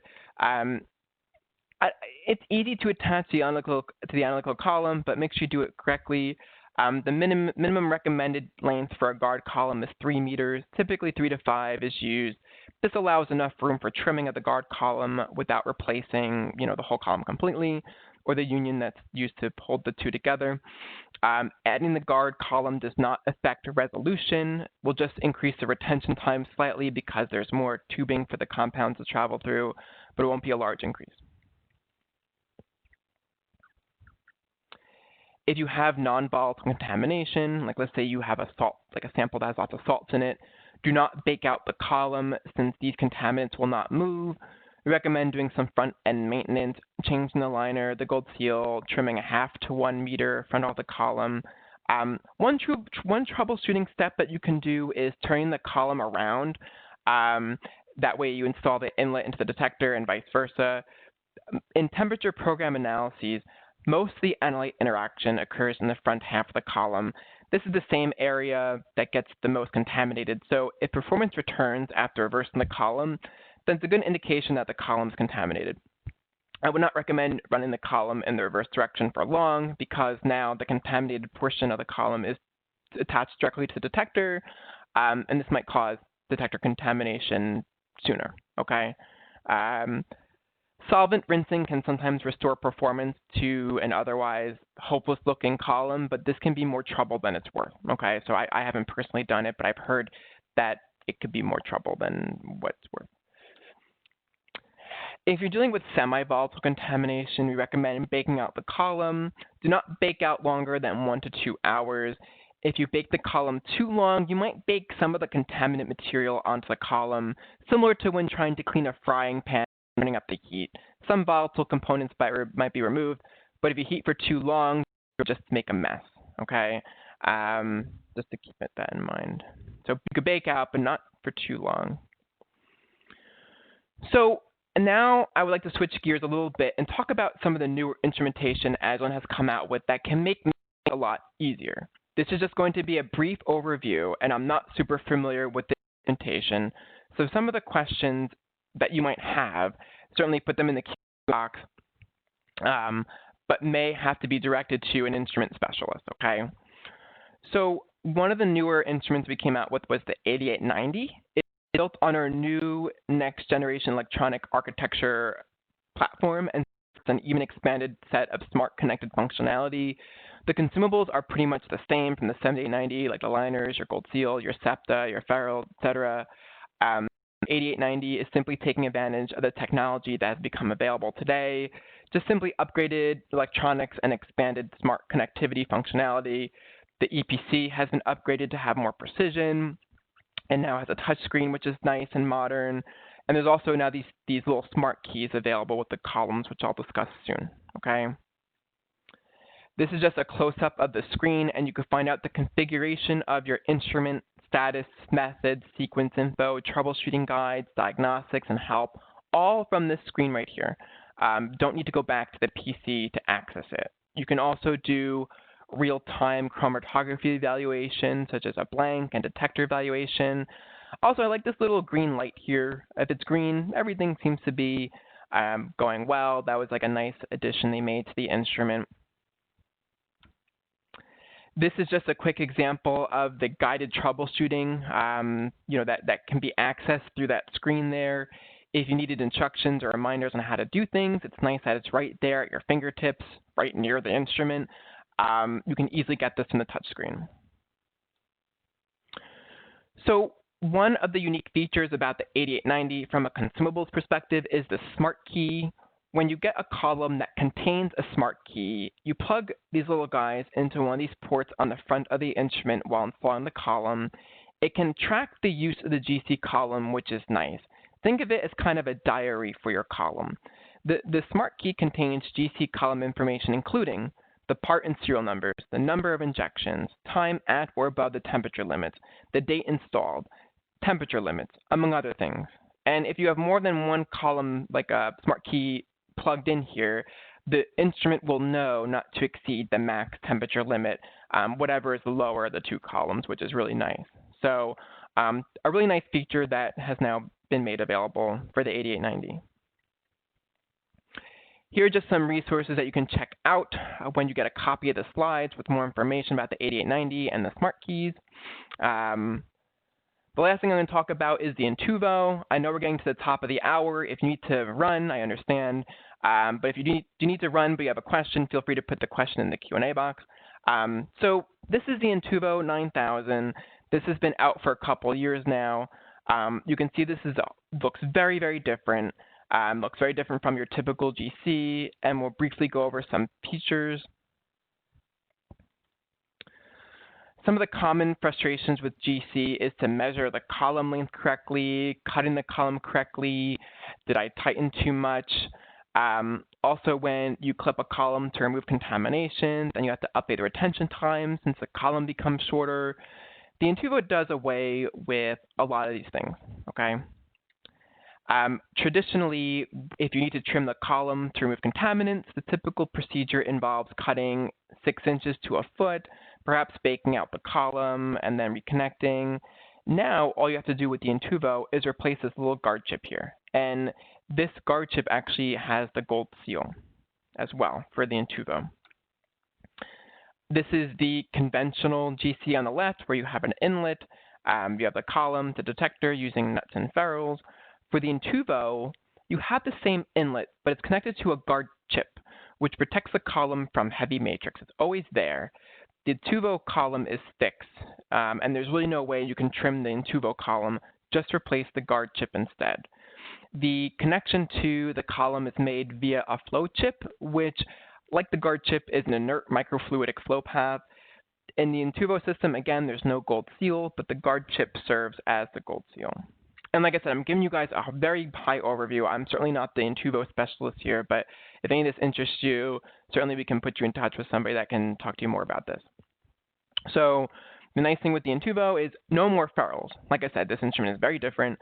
B: It's easy to attach the analytical column, but make sure you do it correctly. The minimum recommended length for a guard column is 3 meters. Typically 3 to 5 is used. This allows enough room for trimming of the guard column without replacing, the whole column completely, or the union that's used to hold the two together. Adding the guard column does not affect resolution. We'll just increase the retention time slightly because there's more tubing for the compounds to travel through, but it won't be a large increase. If you have non-volatile contamination, like let's say you have a sample that has lots of salts in it, do not bake out the column since these contaminants will not move. We recommend doing some front-end maintenance, changing the liner, the gold seal, trimming a 0.5 to 1 meter front of the column. One troubleshooting step that you can do is turning the column around. That way you install the inlet into the detector and vice versa. In temperature program analyses, most of the analyte interaction occurs in the front half of the column. This is the same area that gets the most contaminated. So if performance returns after reversing the column, then it's a good indication that the column is contaminated. I would not recommend running the column in the reverse direction for long because now the contaminated portion of the column is attached directly to the detector, and this might cause detector contamination sooner, okay? Solvent rinsing can sometimes restore performance to an otherwise hopeless-looking column, but this can be more trouble than it's worth, okay? So I haven't personally done it, but I've heard that it could be more trouble than what it's worth. If you're dealing with semi-volatile contamination, we recommend baking out the column. Do not bake out longer than 1 to 2 hours. If you bake the column too long, you might bake some of the contaminant material onto the column, similar to when trying to clean a frying pan and turning up the heat. Some volatile components might be removed, but if you heat for too long, you'll just make a mess, okay? Just to keep that in mind. So you could bake out, but not for too long. So now I would like to switch gears a little bit and talk about some of the newer instrumentation Agilent has come out with that can make it a lot easier. This is just going to be a brief overview, and I'm not super familiar with the instrumentation. So some of the questions that you might have, certainly put them in the Q box, but may have to be directed to an instrument specialist, okay? So one of the newer instruments we came out with was the 8890. It's built on our new next generation electronic architecture platform, and it's an even expanded set of smart connected functionality. The consumables are pretty much the same from the 7890, like the liners, your gold seal, your septa, your ferrule, etc. 8890 is simply taking advantage of the technology that has become available today, just simply upgraded electronics and expanded smart connectivity functionality. The EPC has been upgraded to have more precision and now has a touchscreen, which is nice and modern. And there's also now these little smart keys available with the columns, which I'll discuss soon, okay? This is just a close-up of the screen, and you can find out the configuration of your instrument, status, methods, sequence info, troubleshooting guides, diagnostics, and help, all from this screen right here. Don't need to go back to the PC to access it. You can also do real-time chromatography evaluation, such as a blank and detector evaluation. Also, I like this little green light here. If it's green, everything seems to be going well. That was like a nice addition they made to the instrument. This is just a quick example of the guided troubleshooting, that can be accessed through that screen there. If you needed instructions or reminders on how to do things, it's nice that it's right there at your fingertips, right near the instrument. You can easily get this from the touchscreen. So one of the unique features about the 8890 from a consumables perspective is the smart key. When you get a column that contains a smart key, you plug these little guys into one of these ports on the front of the instrument while installing the column. It can track the use of the GC column, which is nice. Think of it as kind of a diary for your column. The smart key contains GC column information, including the part and serial numbers, the number of injections, time at or above the temperature limits, the date installed, temperature limits, among other things. And if you have more than one column, like a smart key plugged in here, the instrument will know not to exceed the max temperature limit, whatever is the lower of the two columns, which is really nice. So a really nice feature that has now been made available for the 8890. Here are just some resources that you can check out when you get a copy of the slides with more information about the 8890 and the smart keys. The last thing I'm going to talk about is the Intuvo. I know we're getting to the top of the hour. If you need to run, I understand. But if you do need to run but you have a question, feel free to put the question in the Q&A box. So this is the Intuvo 9000. This has been out for a couple of years now. You can see this looks very, very different. Looks very different from your typical GC, and we'll briefly go over some features. Some of the common frustrations with GC is to measure the column length correctly, cutting the column correctly. Did I tighten too much? Also, when you clip a column to remove contamination, then you have to update the retention time since the column becomes shorter. The Intuvo does away with a lot of these things, okay? Traditionally, if you need to trim the column to remove contaminants, the typical procedure involves cutting 6 inches to a foot, perhaps baking out the column and then reconnecting. Now, all you have to do with the Intuvo is replace this little guard chip here. And this guard chip actually has the gold seal as well for the Intuvo. This is the conventional GC on the left where you have an inlet. You have the column, the detector using nuts and ferrules. For the Intuvo, you have the same inlet, but it's connected to a guard chip, which protects the column from heavy matrix. It's always there. The Intuvo column is fixed, and there's really no way you can trim the Intuvo column. Just replace the guard chip instead. The connection to the column is made via a flow chip, which, like the guard chip, is an inert microfluidic flow path. In the Intuvo system, again, there's no gold seal, but the guard chip serves as the gold seal. And like I said, I'm giving you guys a very high overview. I'm certainly not the Intuvo specialist here, but if any of this interests you, certainly we can put you in touch with somebody that can talk to you more about this. So the nice thing with the Intuvo is no more ferrules. Like I said, this instrument is very different.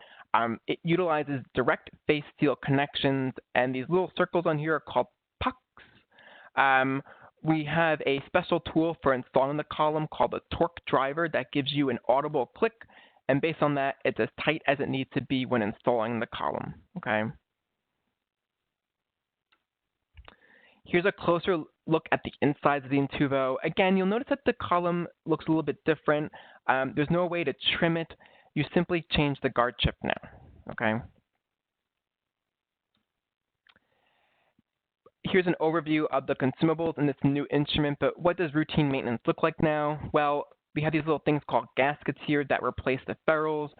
B: It utilizes direct face seal connections, and these little circles on here are called pucks. We have a special tool for installing the column called a torque driver that gives you an audible click and based on that, it's as tight as it needs to be when installing the column, okay? Here's a closer look at the insides of the Intuvo. Again, you'll notice that the column looks a little bit different. There's no way to trim it. You simply change the guard chip now, okay? Here's an overview of the consumables in this new instrument, but what does routine maintenance look like now? Well, we have these little things called gaskets here that replace the ferrules.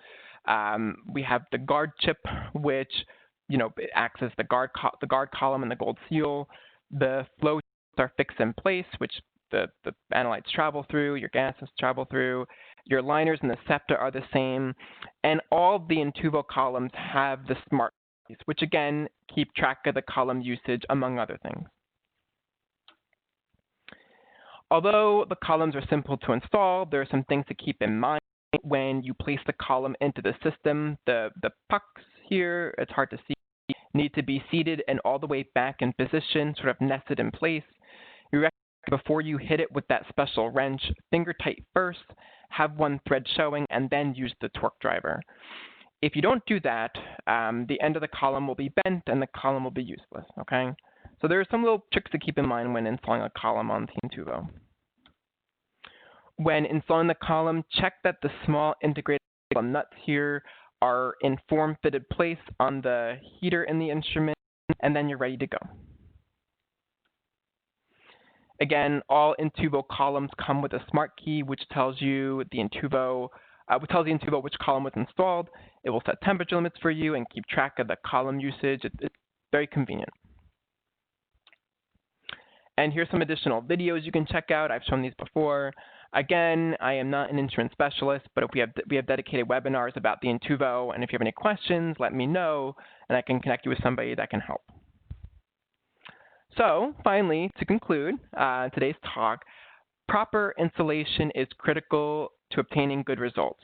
B: We have the guard chip, which, it acts as the guard column and the gold seal. The flow are fixed in place, which the analytes travel through, your gases travel through. Your liners and the septa are the same. And all of the Intuvo columns have the smart keys, which again, keep track of the column usage, among other things. Although the columns are simple to install, there are some things to keep in mind when you place the column into the system. The pucks here, it's hard to see, need to be seated and all the way back in position, sort of nested in place. You recommend before you hit it with that special wrench, finger tight first, have one thread showing, and then use the torque driver. If you don't do that, the end of the column will be bent and the column will be useless, okay? So there are some little tricks to keep in mind when installing a column on the Intuvo. When installing the column, check that the small integrated nuts here are in form-fitted place on the heater in the instrument, and then you're ready to go. Again, all Intuvo columns come with a smart key, which tells you the Intuvo which column was installed. It will set temperature limits for you and keep track of the column usage. It's very convenient. And here's some additional videos you can check out. I've shown these before. Again, I am not an instrument specialist, but if we have dedicated webinars about the Intuvo, and if you have any questions, let me know, and I can connect you with somebody that can help. So finally, to conclude today's talk, proper installation is critical to obtaining good results.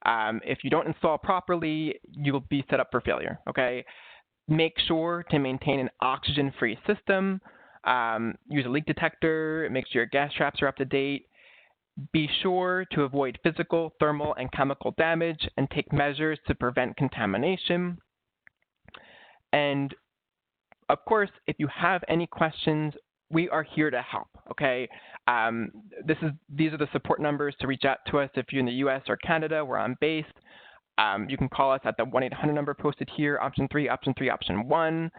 B: If you don't install properly, you will be set up for failure, okay? Make sure to maintain an oxygen-free system. Use a leak detector. Make sure your gas traps are up to date. Be sure to avoid physical, thermal, and chemical damage and take measures to prevent contamination. And of course, if you have any questions, we are here to help, okay? These are the support numbers to reach out to us if you're in the US or Canada, where I'm based. You can call us at the 1-800 number posted here, option 3, option 3, option 1.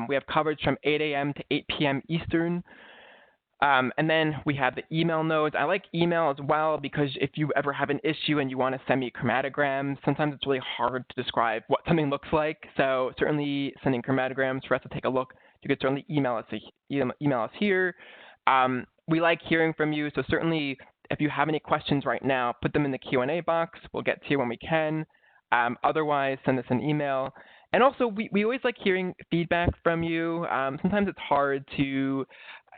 B: We have coverage from 8 a.m. to 8 p.m. Eastern. And then we have the email nodes. I like email as well because if you ever have an issue and you want to send me chromatograms, sometimes it's really hard to describe what something looks like. So certainly sending chromatograms for us to take a look. You could certainly email us here. We like hearing from you, so certainly if you have any questions right now, put them in the Q&A box. We'll get to you when we can. Otherwise, send us an email. And also, we always like hearing feedback from you. Sometimes it's hard to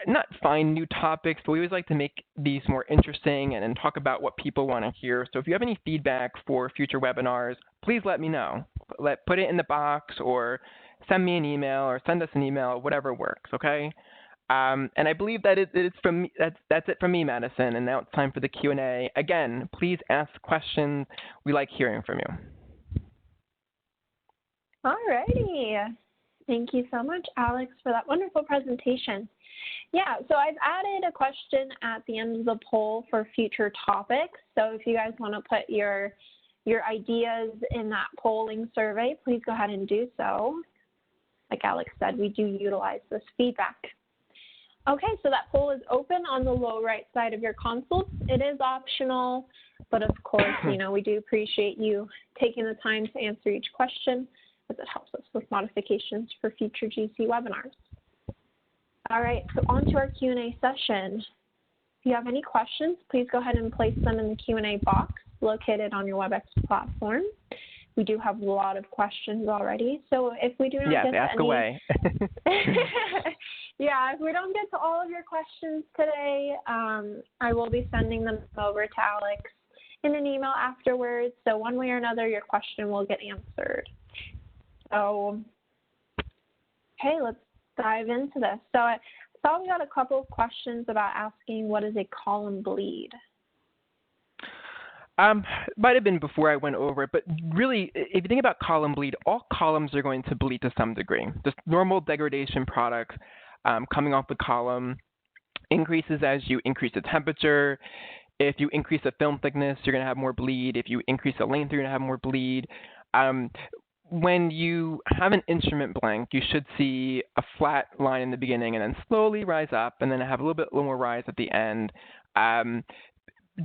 B: not find new topics, but we always like to make these more interesting and talk about what people want to hear. So if you have any feedback for future webinars, please let me know. Put it in the box or send me an email or send us an email, whatever works, okay? And I believe that it's from me, that's it from me, Madison, and now it's time for the Q&A. Again, please ask questions. We like hearing from you.
A: All righty. Thank you so much, Alex, for that wonderful presentation. Yeah, so I've added a question at the end of the poll for future topics. So if you guys want to put your ideas in that polling survey, please go ahead and do so. Like Alex said, we do utilize this feedback. Okay, so that poll is open on the low right side of your console. It is optional, but of course, we do appreciate you taking the time to answer each question, as it helps us with modifications for future GC webinars. All right, so on to our Q&A session. If you have any questions, please go ahead and place them in the Q&A box located on your WebEx platform. We do have a lot of questions already, so if we do not get to
B: ask
A: any...
B: away.
A: Yeah, if we don't get to all of your questions today, I will be sending them over to Alex in an email afterwards, so one way or another, your question will get answered. So, okay, let's dive into this. So I saw we got a couple of questions about asking what is a column bleed.
B: Might have been before I went over it, but really, if you think about column bleed, all columns are going to bleed to some degree. Just normal degradation products coming off the column increases as you increase the temperature. If you increase the film thickness, you're going to have more bleed. If you increase the length, you're going to have more bleed. When you have an instrument blank, you should see a flat line in the beginning and then slowly rise up and then have a little bit more rise at the end.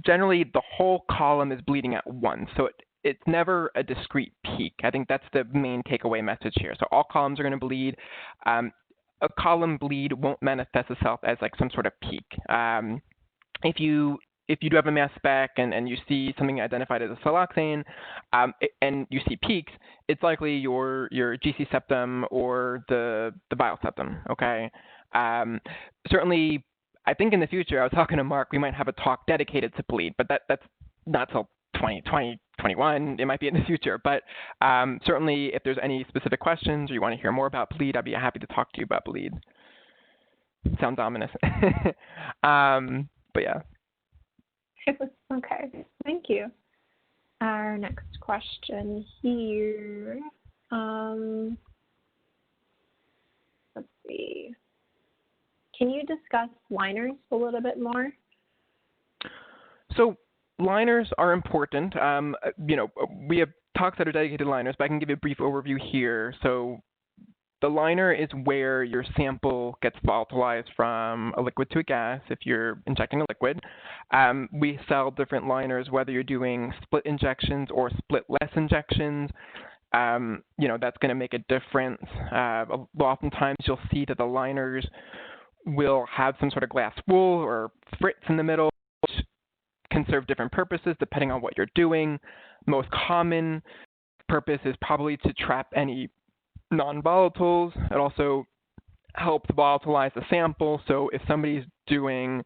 B: Generally, the whole column is bleeding at once, so it's never a discrete peak. I think that's the main takeaway message here. So all columns are going to bleed. A column bleed won't manifest itself as like some sort of peak. If you do have a mass spec and you see something identified as a siloxane and you see peaks, it's likely your GC septum or the vial septum, okay? Certainly, I think in the future, I was talking to Mark, we might have a talk dedicated to bleed, but that's not till 2021. It might be in the future. But certainly, if there's any specific questions or you want to hear more about bleed, I'd be happy to talk to you about bleed. Sounds ominous. But yeah.
A: Okay, thank you. Our next question here. Let's see. Can you discuss liners a little bit more?
B: So liners are important. We have talks that are dedicated to liners, but I can give you a brief overview here. So the liner is where your sample gets volatilized from a liquid to a gas if you're injecting a liquid. We sell different liners, whether you're doing split injections or split-less injections. That's going to make a difference. Oftentimes you'll see that the liners will have some sort of glass wool or fritz in the middle, which can serve different purposes depending on what you're doing. Most common purpose is probably to trap any non-volatiles. It also helps volatilize the sample. So if somebody's doing,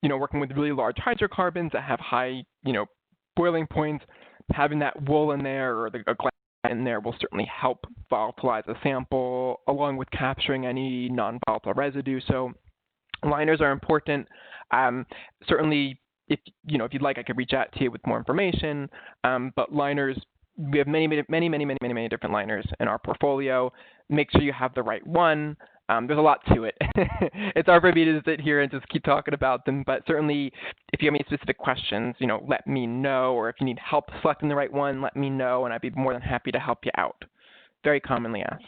B: working with really large hydrocarbons that have high, boiling points, having that wool in there or a glass in there will certainly help volatilize the sample along with capturing any non-volatile residue. So liners are important. Certainly, if you'd like, I could reach out to you with more information. But liners, we have many different liners in our portfolio. Make sure you have the right one. There's a lot to it. It's hard for me to sit here and just keep talking about them, but certainly if you have any specific questions, let me know, or if you need help selecting the right one, let me know, and I'd be more than happy to help you out. Very commonly asked.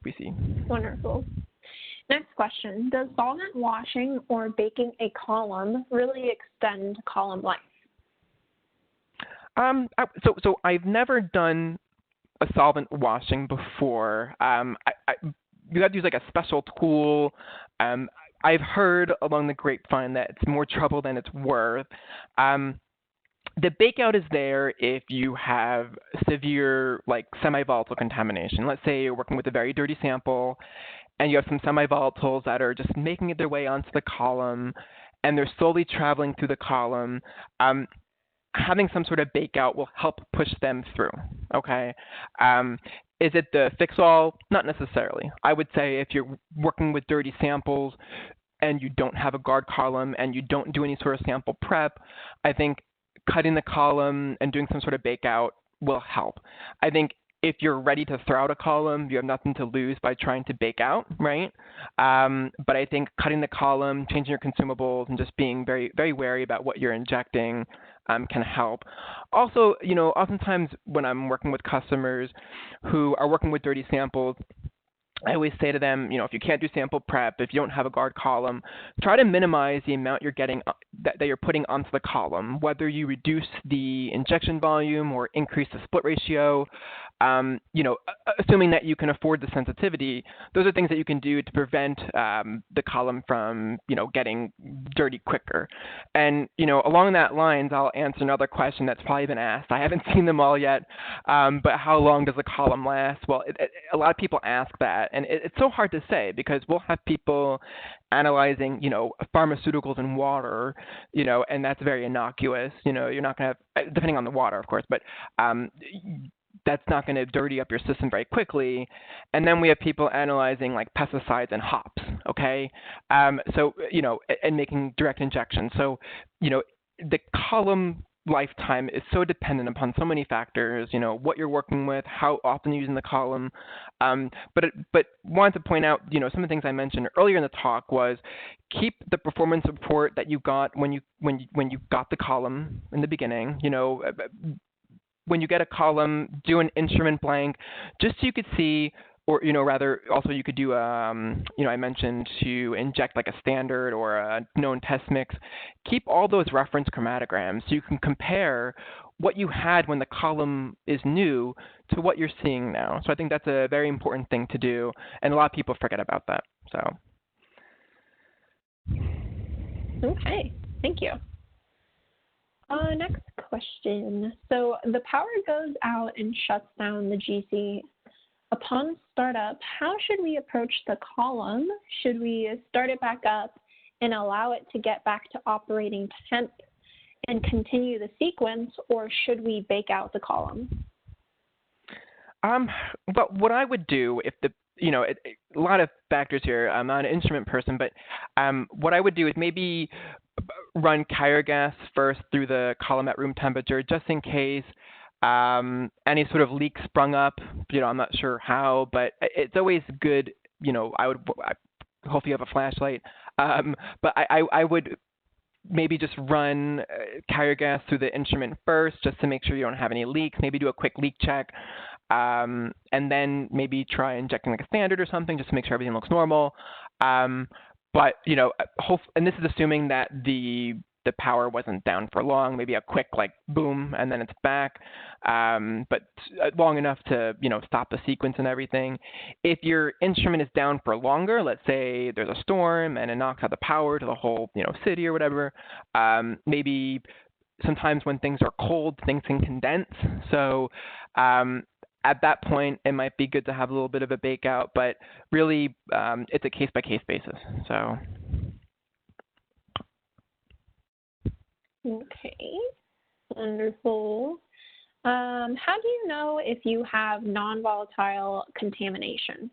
B: We see.
A: Wonderful. Next question. Does solvent washing or baking a column really extend column life?
B: So I've never done a solvent washing before. You have to use like a special tool. I've heard along the grapevine that it's more trouble than it's worth. The bakeout is there if you have severe like semi-volatile contamination. Let's say you're working with a very dirty sample and you have some semi-volatiles that are just making their way onto the column and they're slowly traveling through the column. Having some sort of bakeout will help push them through, okay? Is it the fix-all? Not necessarily. I would say if you're working with dirty samples and you don't have a guard column and you don't do any sort of sample prep, I think cutting the column and doing some sort of bakeout will help. I think if you're ready to throw out a column, you have nothing to lose by trying to bake out, right? But I think cutting the column, changing your consumables, and just being very, very wary about what you're injecting can help. Also, oftentimes when I'm working with customers who are working with dirty samples, I always say to them, if you can't do sample prep, if you don't have a guard column, try to minimize the amount you're getting that you're putting onto the column, whether you reduce the injection volume or increase the split ratio. Assuming that you can afford the sensitivity, those are things that you can do to prevent the column from, getting dirty quicker. And, along that lines, I'll answer another question that's probably been asked. I haven't seen them all yet, but how long does a column last? Well, a lot of people ask that, and it's so hard to say because we'll have people analyzing, pharmaceuticals in water, and that's very innocuous. You're not going to have, depending on the water, of course, but that's not going to dirty up your system very quickly. And then we have people analyzing like pesticides and hops, okay? And making direct injections. So, the column lifetime is so dependent upon so many factors, what you're working with, how often you're using the column. But wanted to point out, some of the things I mentioned earlier in the talk was keep the performance report that you got when you got the column in the beginning. When you get a column, do an instrument blank, just so you could see, or rather, also you could do, I mentioned to inject like a standard or a known test mix. Keep all those reference chromatograms so you can compare what you had when the column is new to what you're seeing now. So I think that's a very important thing to do, and a lot of people forget about that. So.
A: Okay, thank you. Next question. So the power goes out and shuts down the GC. Upon startup, how should we approach the column? Should we start it back up and allow it to get back to operating temp and continue the sequence, or should we bake out the column?
B: But what I would do if a lot of factors here. I'm not an instrument person, but what I would do is maybe run carrier gas first through the column at room temperature, just in case any sort of leak sprung up. I'm not sure how, but it's always good. Hopefully you have a flashlight. But I would maybe just run carrier gas through the instrument first, just to make sure you don't have any leaks. Maybe do a quick leak check, and then maybe try injecting like a standard or something, just to make sure everything looks normal. But and this is assuming that the power wasn't down for long. Maybe a quick like boom, and then it's back, but long enough to stop the sequence and everything. If your instrument is down for longer, let's say there's a storm and it knocks out the power to the whole city or whatever, maybe sometimes when things are cold, things can condense. So at that point, it might be good to have a little bit of a bake out, but really it's a case-by-case basis. So.
A: Okay, wonderful. How do you know if you have non-volatile contamination?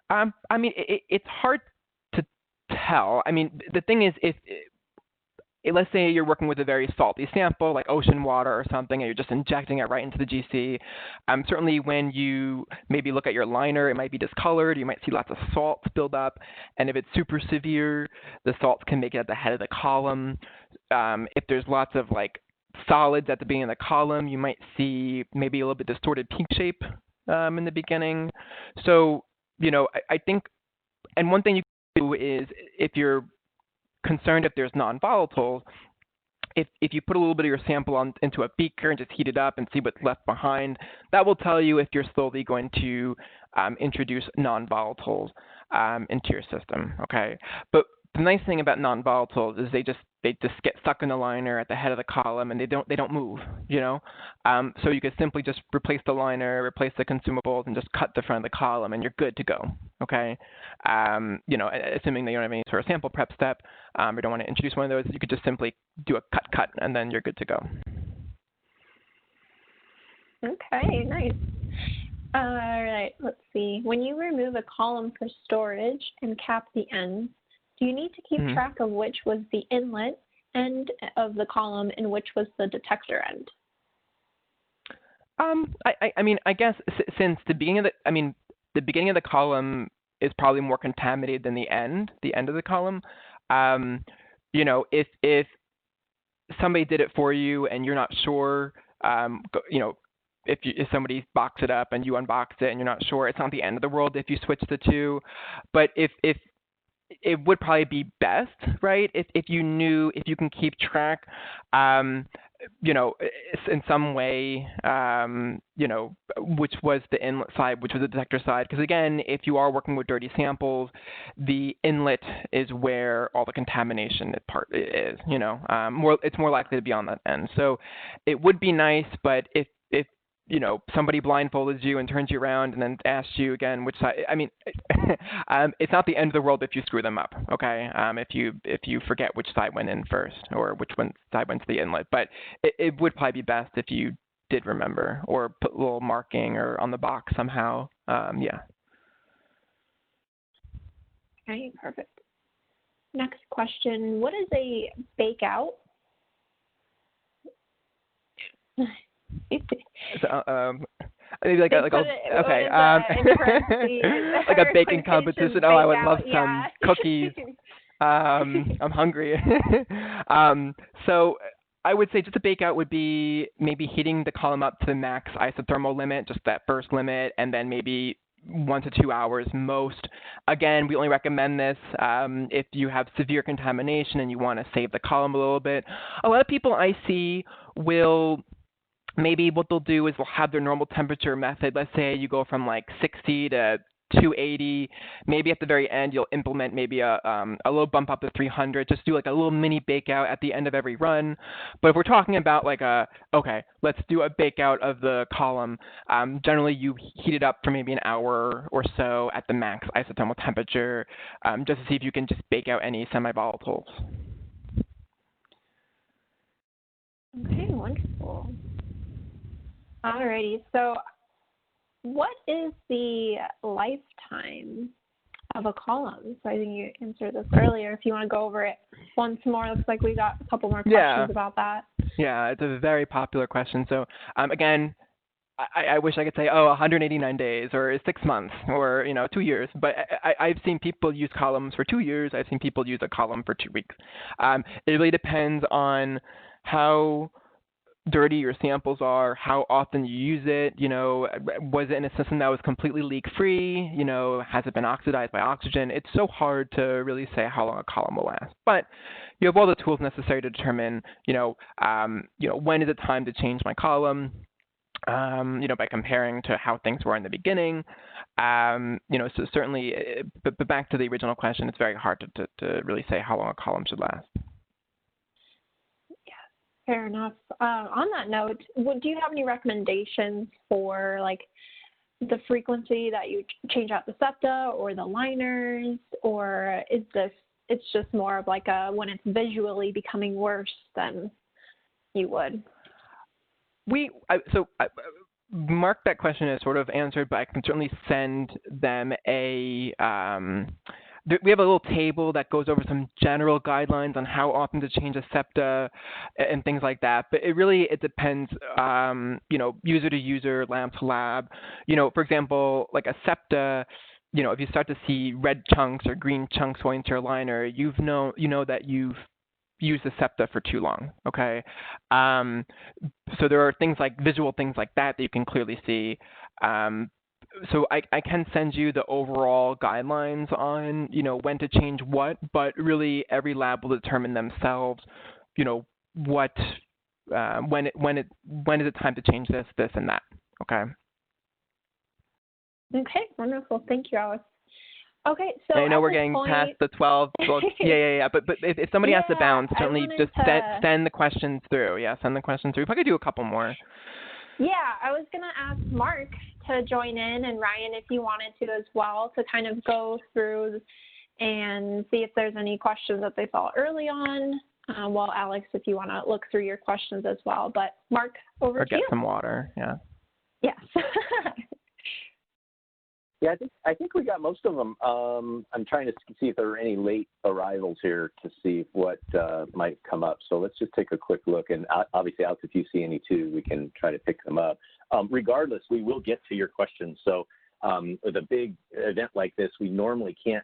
B: It's hard to tell. The thing is, if let's say you're working with a very salty sample, like ocean water or something, and you're just injecting it right into the GC. Certainly when you maybe look at your liner, it might be discolored. You might see lots of salts build up. And if it's super severe, the salts can make it at the head of the column. If there's lots of like solids at the beginning of the column, you might see maybe a little bit distorted peak shape in the beginning. So, I think, and one thing you can do is if you're concerned if there's non-volatiles, if you put a little bit of your sample into a beaker and just heat it up and see what's left behind, that will tell you if you're slowly going to introduce non-volatiles into your system. Okay, but the nice thing about non-volatiles is they just get stuck in the liner at the head of the column, and they don't move. So you could simply just replace the liner, replace the consumables, and just cut the front of the column, and you're good to go. Okay, assuming that you don't have any sort of sample prep step, or don't want to introduce one of those, you could just simply do a cut, and then you're good to go.
A: Okay, nice. All right, let's see. When you remove a column for storage and cap the ends, do you need to keep track of which was the inlet end of the column and which was the detector end?
B: I guess since the beginning of the column is probably more contaminated than the end of the column. If somebody did it for you and you're not sure, if somebody boxed it up and you unboxed it and you're not sure, it's not the end of the world if you switch the two. But if it would probably be best, right, if you can keep track, in some way, which was the inlet side, which was the detector side. Because again, if you are working with dirty samples, the inlet is where all the contamination part is. It's more likely to be on that end. So it would be nice, but if somebody blindfolded you and turns you around and then asks you again which side. It's not the end of the world if you screw them up. Okay, if you forget which side went in first or which side went to the inlet. But it would probably be best if you did remember or put a little marking or on the box somehow. Yeah.
A: Okay, perfect. Next question: what is a bake out?
B: So, maybe like
A: They
B: a, like
A: put
B: a,
A: it,
B: okay,
A: in parentheses,
B: like a baking
A: like
B: competition.
A: patient
B: Oh, I would
A: bake
B: love
A: out,
B: some
A: yeah.
B: cookies. I'm hungry. So I would say just a bake out would be maybe heating the column up to the max isothermal limit, just that first limit, and then maybe 1 to 2 hours most. Again, we only recommend this if you have severe contamination and you want to save the column a little bit. A lot of people I see will maybe what they'll do is they'll have their normal temperature method. Let's say you go from like 60 to 280. Maybe at the very end you'll implement maybe a little bump up to 300. Just do like a little mini bake out at the end of every run. But if we're talking about like okay, let's do a bake out of the column. Generally you heat it up for maybe an hour or so at the max isothermal temperature, just to see if you can just bake out any semi-volatiles.
A: Okay, wonderful. Alrighty, so what is the lifetime of a column? So I think you answered this earlier. If you want to go over it once more, looks like we got a couple more questions about that.
B: Yeah, it's a very popular question. So again, I wish I could say, 189 days or 6 months or 2 years. But I've seen people use columns for 2 years. I've seen people use a column for 2 weeks. It really depends on how dirty your samples are, how often you use it, was it in a system that was completely leak-free, has it been oxidized by oxygen? It's so hard to really say how long a column will last. But you have all the tools necessary to determine, when is it time to change my column, by comparing to how things were in the beginning. So certainly, but back to the original question, it's very hard to really say how long a column should last.
A: Fair enough. On that note, do you have any recommendations for like the frequency that you change out the septa or the liners, or is it's just more of like when it's visually becoming worse than you would?
B: Mark that question as sort of answered, but I can certainly send them we have a little table that goes over some general guidelines on how often to change a septa and things like that. But it depends, user to user, lab to lab. For example, like a septa, if you start to see red chunks or green chunks going into your liner, you know that you've used the septa for too long. Okay, so there are visual things like that you can clearly see. So I can send you the overall guidelines on, when to change what, but really every lab will determine themselves, when is it time to change this, and that. Okay.
A: Okay, wonderful. Thank you, Alice. Okay, so
B: I know we're getting past the 12. Well, yeah. But if somebody has to bounce, certainly just send the questions through. Yeah, send the questions through. If I could do a couple more.
A: Yeah, I was going to ask Mark to join in, and Ryan, if you wanted to as well, to kind of go through and see if there's any questions that they saw early on. Well, Alex, if you want to look through your questions as well. But Mark, over to you.
B: Or get some water, yeah.
A: Yes.
C: Yeah, I think we got most of them. I'm trying to see if there are any late arrivals here to see what might come up. So let's just take a quick look. And obviously, Alex, if you see any too, we can try to pick them up. Regardless, we will get to your questions. So with a big event like this, we normally can't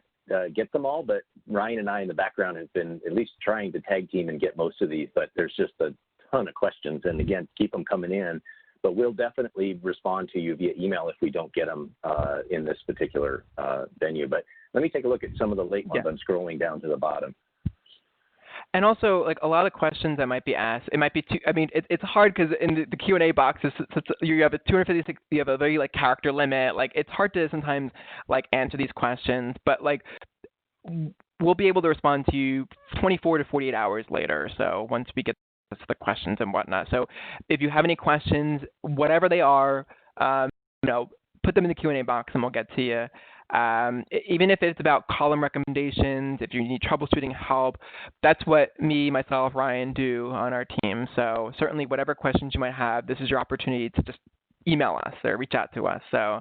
C: get them all. But Ryan and I in the background have been at least trying to tag team and get most of these. But there's just a ton of questions. And again, keep them coming in. But we'll definitely respond to you via email if we don't get them in this particular venue. But let me take a look at some of the late ones. I'm scrolling down to the bottom.
B: And also, like a lot of questions that might be asked, it might be too. I mean, it's hard because in the Q&A box, you have a 256. You have a very character limit. Like it's hard to sometimes answer these questions. But we'll be able to respond to you 24 to 48 hours later. So once we get the questions and whatnot. So if you have any questions, whatever they are, put them in the Q&A box and we'll get to you. Even if it's about column recommendations, if you need troubleshooting help, that's what myself, Ryan do on our team. So certainly whatever questions you might have, this is your opportunity to just email us or reach out to us. So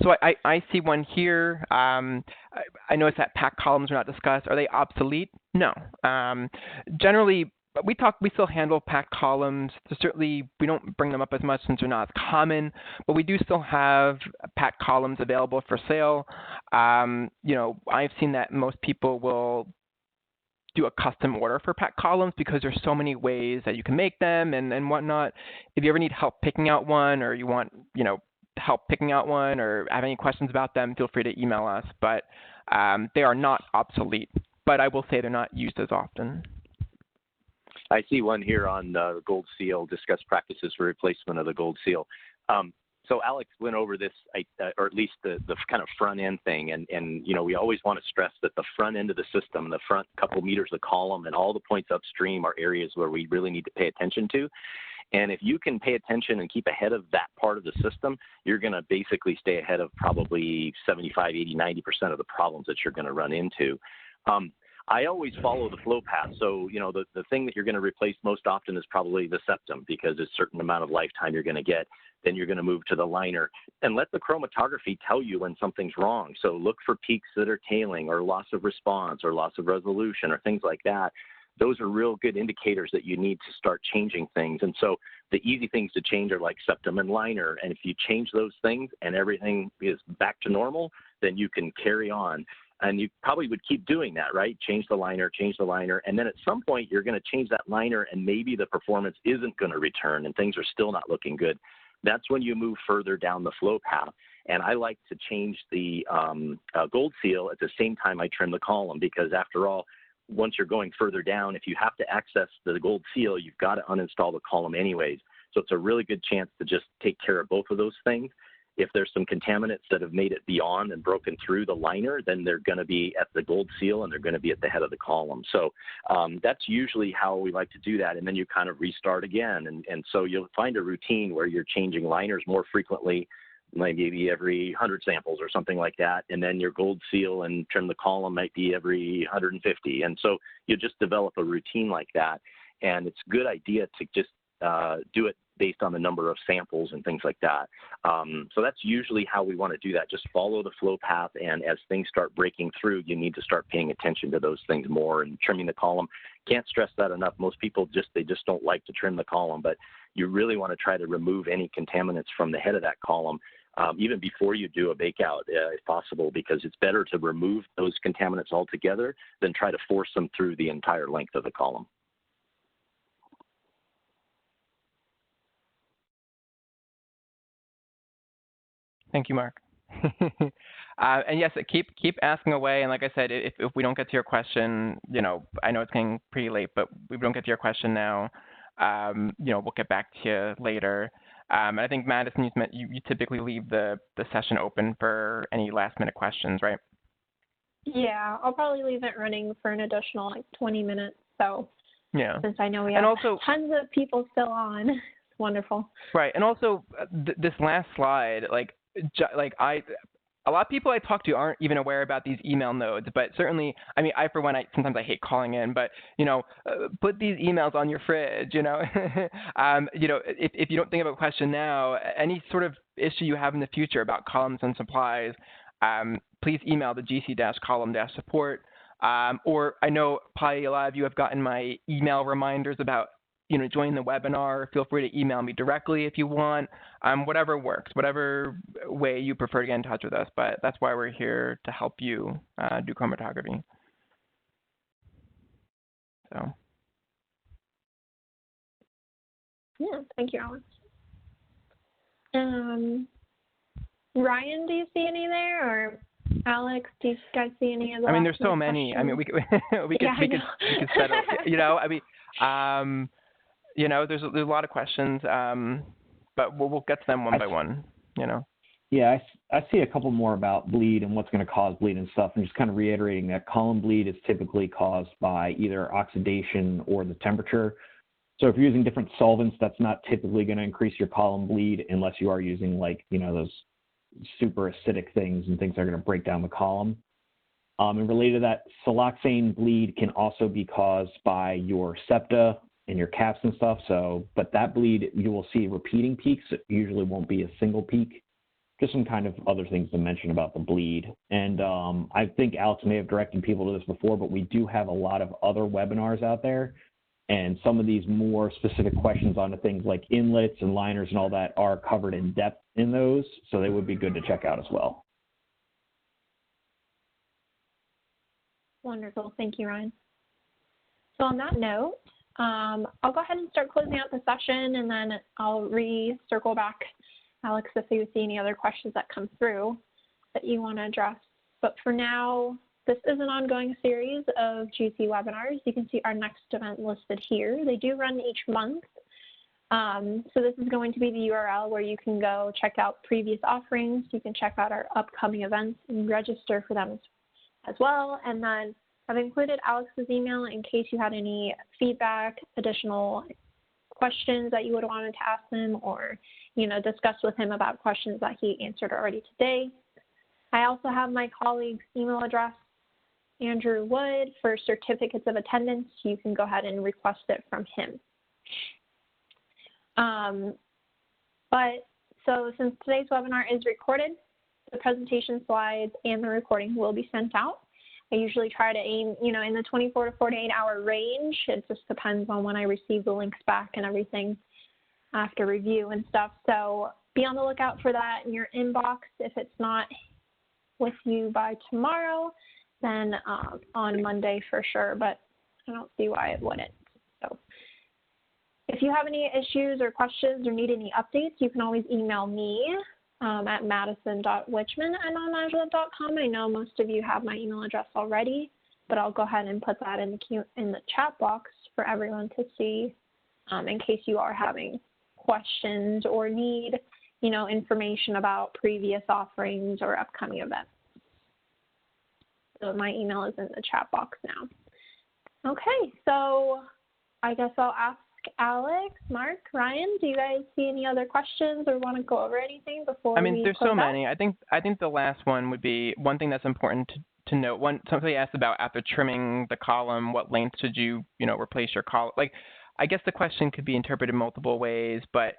B: So I see one here. I noticed that packed columns are not discussed. Are they obsolete? No. Generally, but we still handle packed columns. So certainly, we don't bring them up as much since they're not as common, but we do still have packed columns available for sale. I've seen that most people will do a custom order for packed columns because there's so many ways that you can make them and whatnot. If you ever need help picking out one, or you want, help picking out one, or have any questions about them, feel free to email us. But they are not obsolete, but I will say they're not used as often.
C: I see one here on the gold seal, discuss practices for replacement of the gold seal. So Alex went over this, or at least the kind of front end thing. And we always want to stress that the front end of the system, the front couple meters of the column and all the points upstream are areas where we really need to pay attention to. And if you can pay attention and keep ahead of that part of the system, you're going to basically stay ahead of probably 75, 80, 90% of the problems that you're going to run into. I always follow the flow path. So, the thing that you're going to replace most often is probably the septum, because there's a certain amount of lifetime you're going to get. Then you're going to move to the liner, and let the chromatography tell you when something's wrong. So look for peaks that are tailing, or loss of response, or loss of resolution, or things like that. Those are real good indicators that you need to start changing things. And so the easy things to change are like septum and liner. And if you change those things and everything is back to normal, then you can carry on. And you probably would keep doing that, right? Change the liner. And then at some point, you're going to change that liner, and maybe the performance isn't going to return and things are still not looking good. That's when you move further down the flow path. And I like to change the gold seal at the same time I trim the column, because after all, once you're going further down, if you have to access the gold seal, you've got to uninstall the column anyways. So it's a really good chance to just take care of both of those things. If there's some contaminants that have made it beyond and broken through the liner, then they're going to be at the gold seal and they're going to be at the head of the column. So that's usually how we like to do that. And then you kind of restart again. And so you'll find a routine where you're changing liners more frequently, maybe every 100 samples or something like that. And then your gold seal and trim the column might be every 150. And so you just develop a routine like that. And it's a good idea to just do it based on the number of samples and things like that. So that's usually how we want to do that. Just follow the flow path, and as things start breaking through, you need to start paying attention to those things more. And trimming the column, can't stress that enough. Most people just don't like to trim the column, but you really want to try to remove any contaminants from the head of that column, even before you do a bake out, if possible, because it's better to remove those contaminants altogether than try to force them through the entire length of the column.
B: Thank you, Mark. And yes, keep asking away. And like I said, if we don't get to your question, I know it's getting pretty late, but if we don't get to your question now, we'll get back to you later. And I think, Madison, you typically leave the session open for any last-minute questions, right?
A: Yeah, I'll probably leave it running for an additional 20 minutes. So
B: yeah,
A: since I know we have tons of people still on, it's wonderful.
B: Right, and also this last slide, a lot of people I talk to aren't even aware about these email nodes, but certainly, sometimes I hate calling in, but, put these emails on your fridge, if you don't think of a question now, any sort of issue you have in the future about columns and supplies, please email the GC-column-support, or I know probably a lot of you have gotten my email reminders about join the webinar. Feel free to email me directly if you want. Whatever works, whatever way you prefer to get in touch with us. But that's why we're here to help you do chromatography. So.
A: Yeah, thank you, Alex. Ryan, do you see any there, or Alex, do you guys see any of the?
B: There's so many.
A: Questions?
B: We could set up. There's a lot of questions, but we'll get to them one by one,
D: Yeah, I see a couple more about bleed and what's going to cause bleed and stuff, and just kind of reiterating that column bleed is typically caused by either oxidation or the temperature. So if you're using different solvents, that's not typically going to increase your column bleed unless you are using those super acidic things and things that are going to break down the column. And related to that, siloxane bleed can also be caused by your septa and your caps and stuff. But that bleed, you will see repeating peaks. It usually won't be a single peak. Just some kind of other things to mention about the bleed. And I think Alex may have directed people to this before, but we do have a lot of other webinars out there. And some of these more specific questions onto things like inlets and liners and all that are covered in depth in those, so they would be good to check out as well.
A: Wonderful. Thank you, Ryan. So on that note, I'll go ahead and start closing out the session, and then I'll circle back, Alex, if you see any other questions that come through that you want to address. But for now, this is an ongoing series of GC webinars. You can see our next event listed here. They do run each month. So this is going to be the URL where you can go check out previous offerings. You can check out our upcoming events and register for them as well. And then I've included Alex's email in case you had any feedback, additional questions that you would have wanted to ask him, or, you know, discuss with him about questions that he answered already today. I also have my colleague's email address, Andrew Wood, for certificates of attendance. You can go ahead and request it from him. So since today's webinar is recorded, the presentation slides and the recording will be sent out. I usually try to aim, you know, in the 24 to 48 hour range. It just depends on when I receive the links back and everything after review and stuff. So be on the lookout for that in your inbox. If it's not with you by tomorrow, then on Monday for sure, but I don't see why it wouldn't. So if you have any issues or questions or need any updates, you can always email me at madison.wichman@nonagilent.com. I know most of you have my email address already, but I'll go ahead and put that in the chat box for everyone to see in case you are having questions or need, you know, information about previous offerings or upcoming events. So my email is in the chat box now. Okay, so I guess I'll ask Alex, Mark, Ryan, do you guys see any other questions or want to go over anything before we
B: there's
A: close
B: so
A: out?
B: many. I think the last one would be one thing that's important to note. Somebody asked about after trimming the column, what length should you replace your column? Like, I guess the question could be interpreted multiple ways, but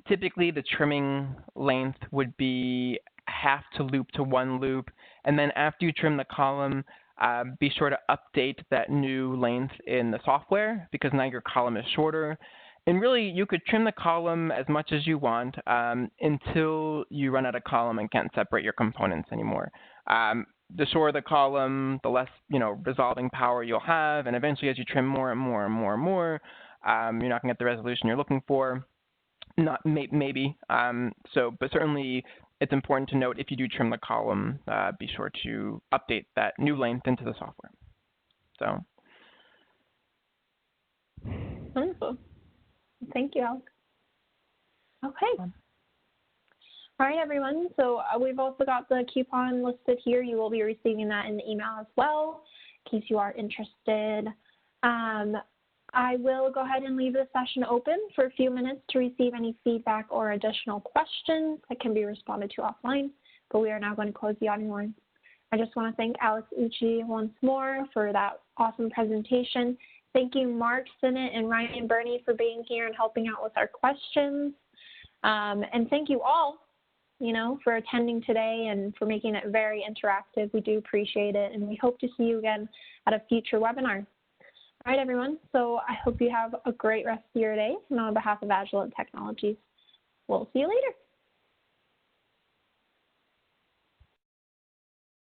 B: typically the trimming length would be half to loop to 1 loop, and then after you trim the column, be sure to update that new length in the software, because now your column is shorter. And really, you could trim the column as much as you want until you run out of column and can't separate your components anymore. The shorter the column, the less resolving power you'll have, and eventually, as you trim more and more and more and more, you're not going to get the resolution you're looking for. Not maybe. But certainly, it's important to note if you do trim the column, be sure to update that new length into the software. So.
A: Wonderful. Thank you, Alex. Okay. All right, everyone. So we've also got the coupon listed here. You will be receiving that in the email as well, in case you are interested. I will go ahead and leave the session open for a few minutes to receive any feedback or additional questions that can be responded to offline, but we are now going to close the audio line. I just want to thank Alex Uchi once more for that awesome presentation. Thank you, Mark Sinnott and Ryan Burney, for being here and helping out with our questions. And thank you all, for attending today and for making it very interactive. We do appreciate it, and we hope to see you again at a future webinar. All right, everyone. So I hope you have a great rest of your day. And on behalf of Agilent Technologies, we'll see you later.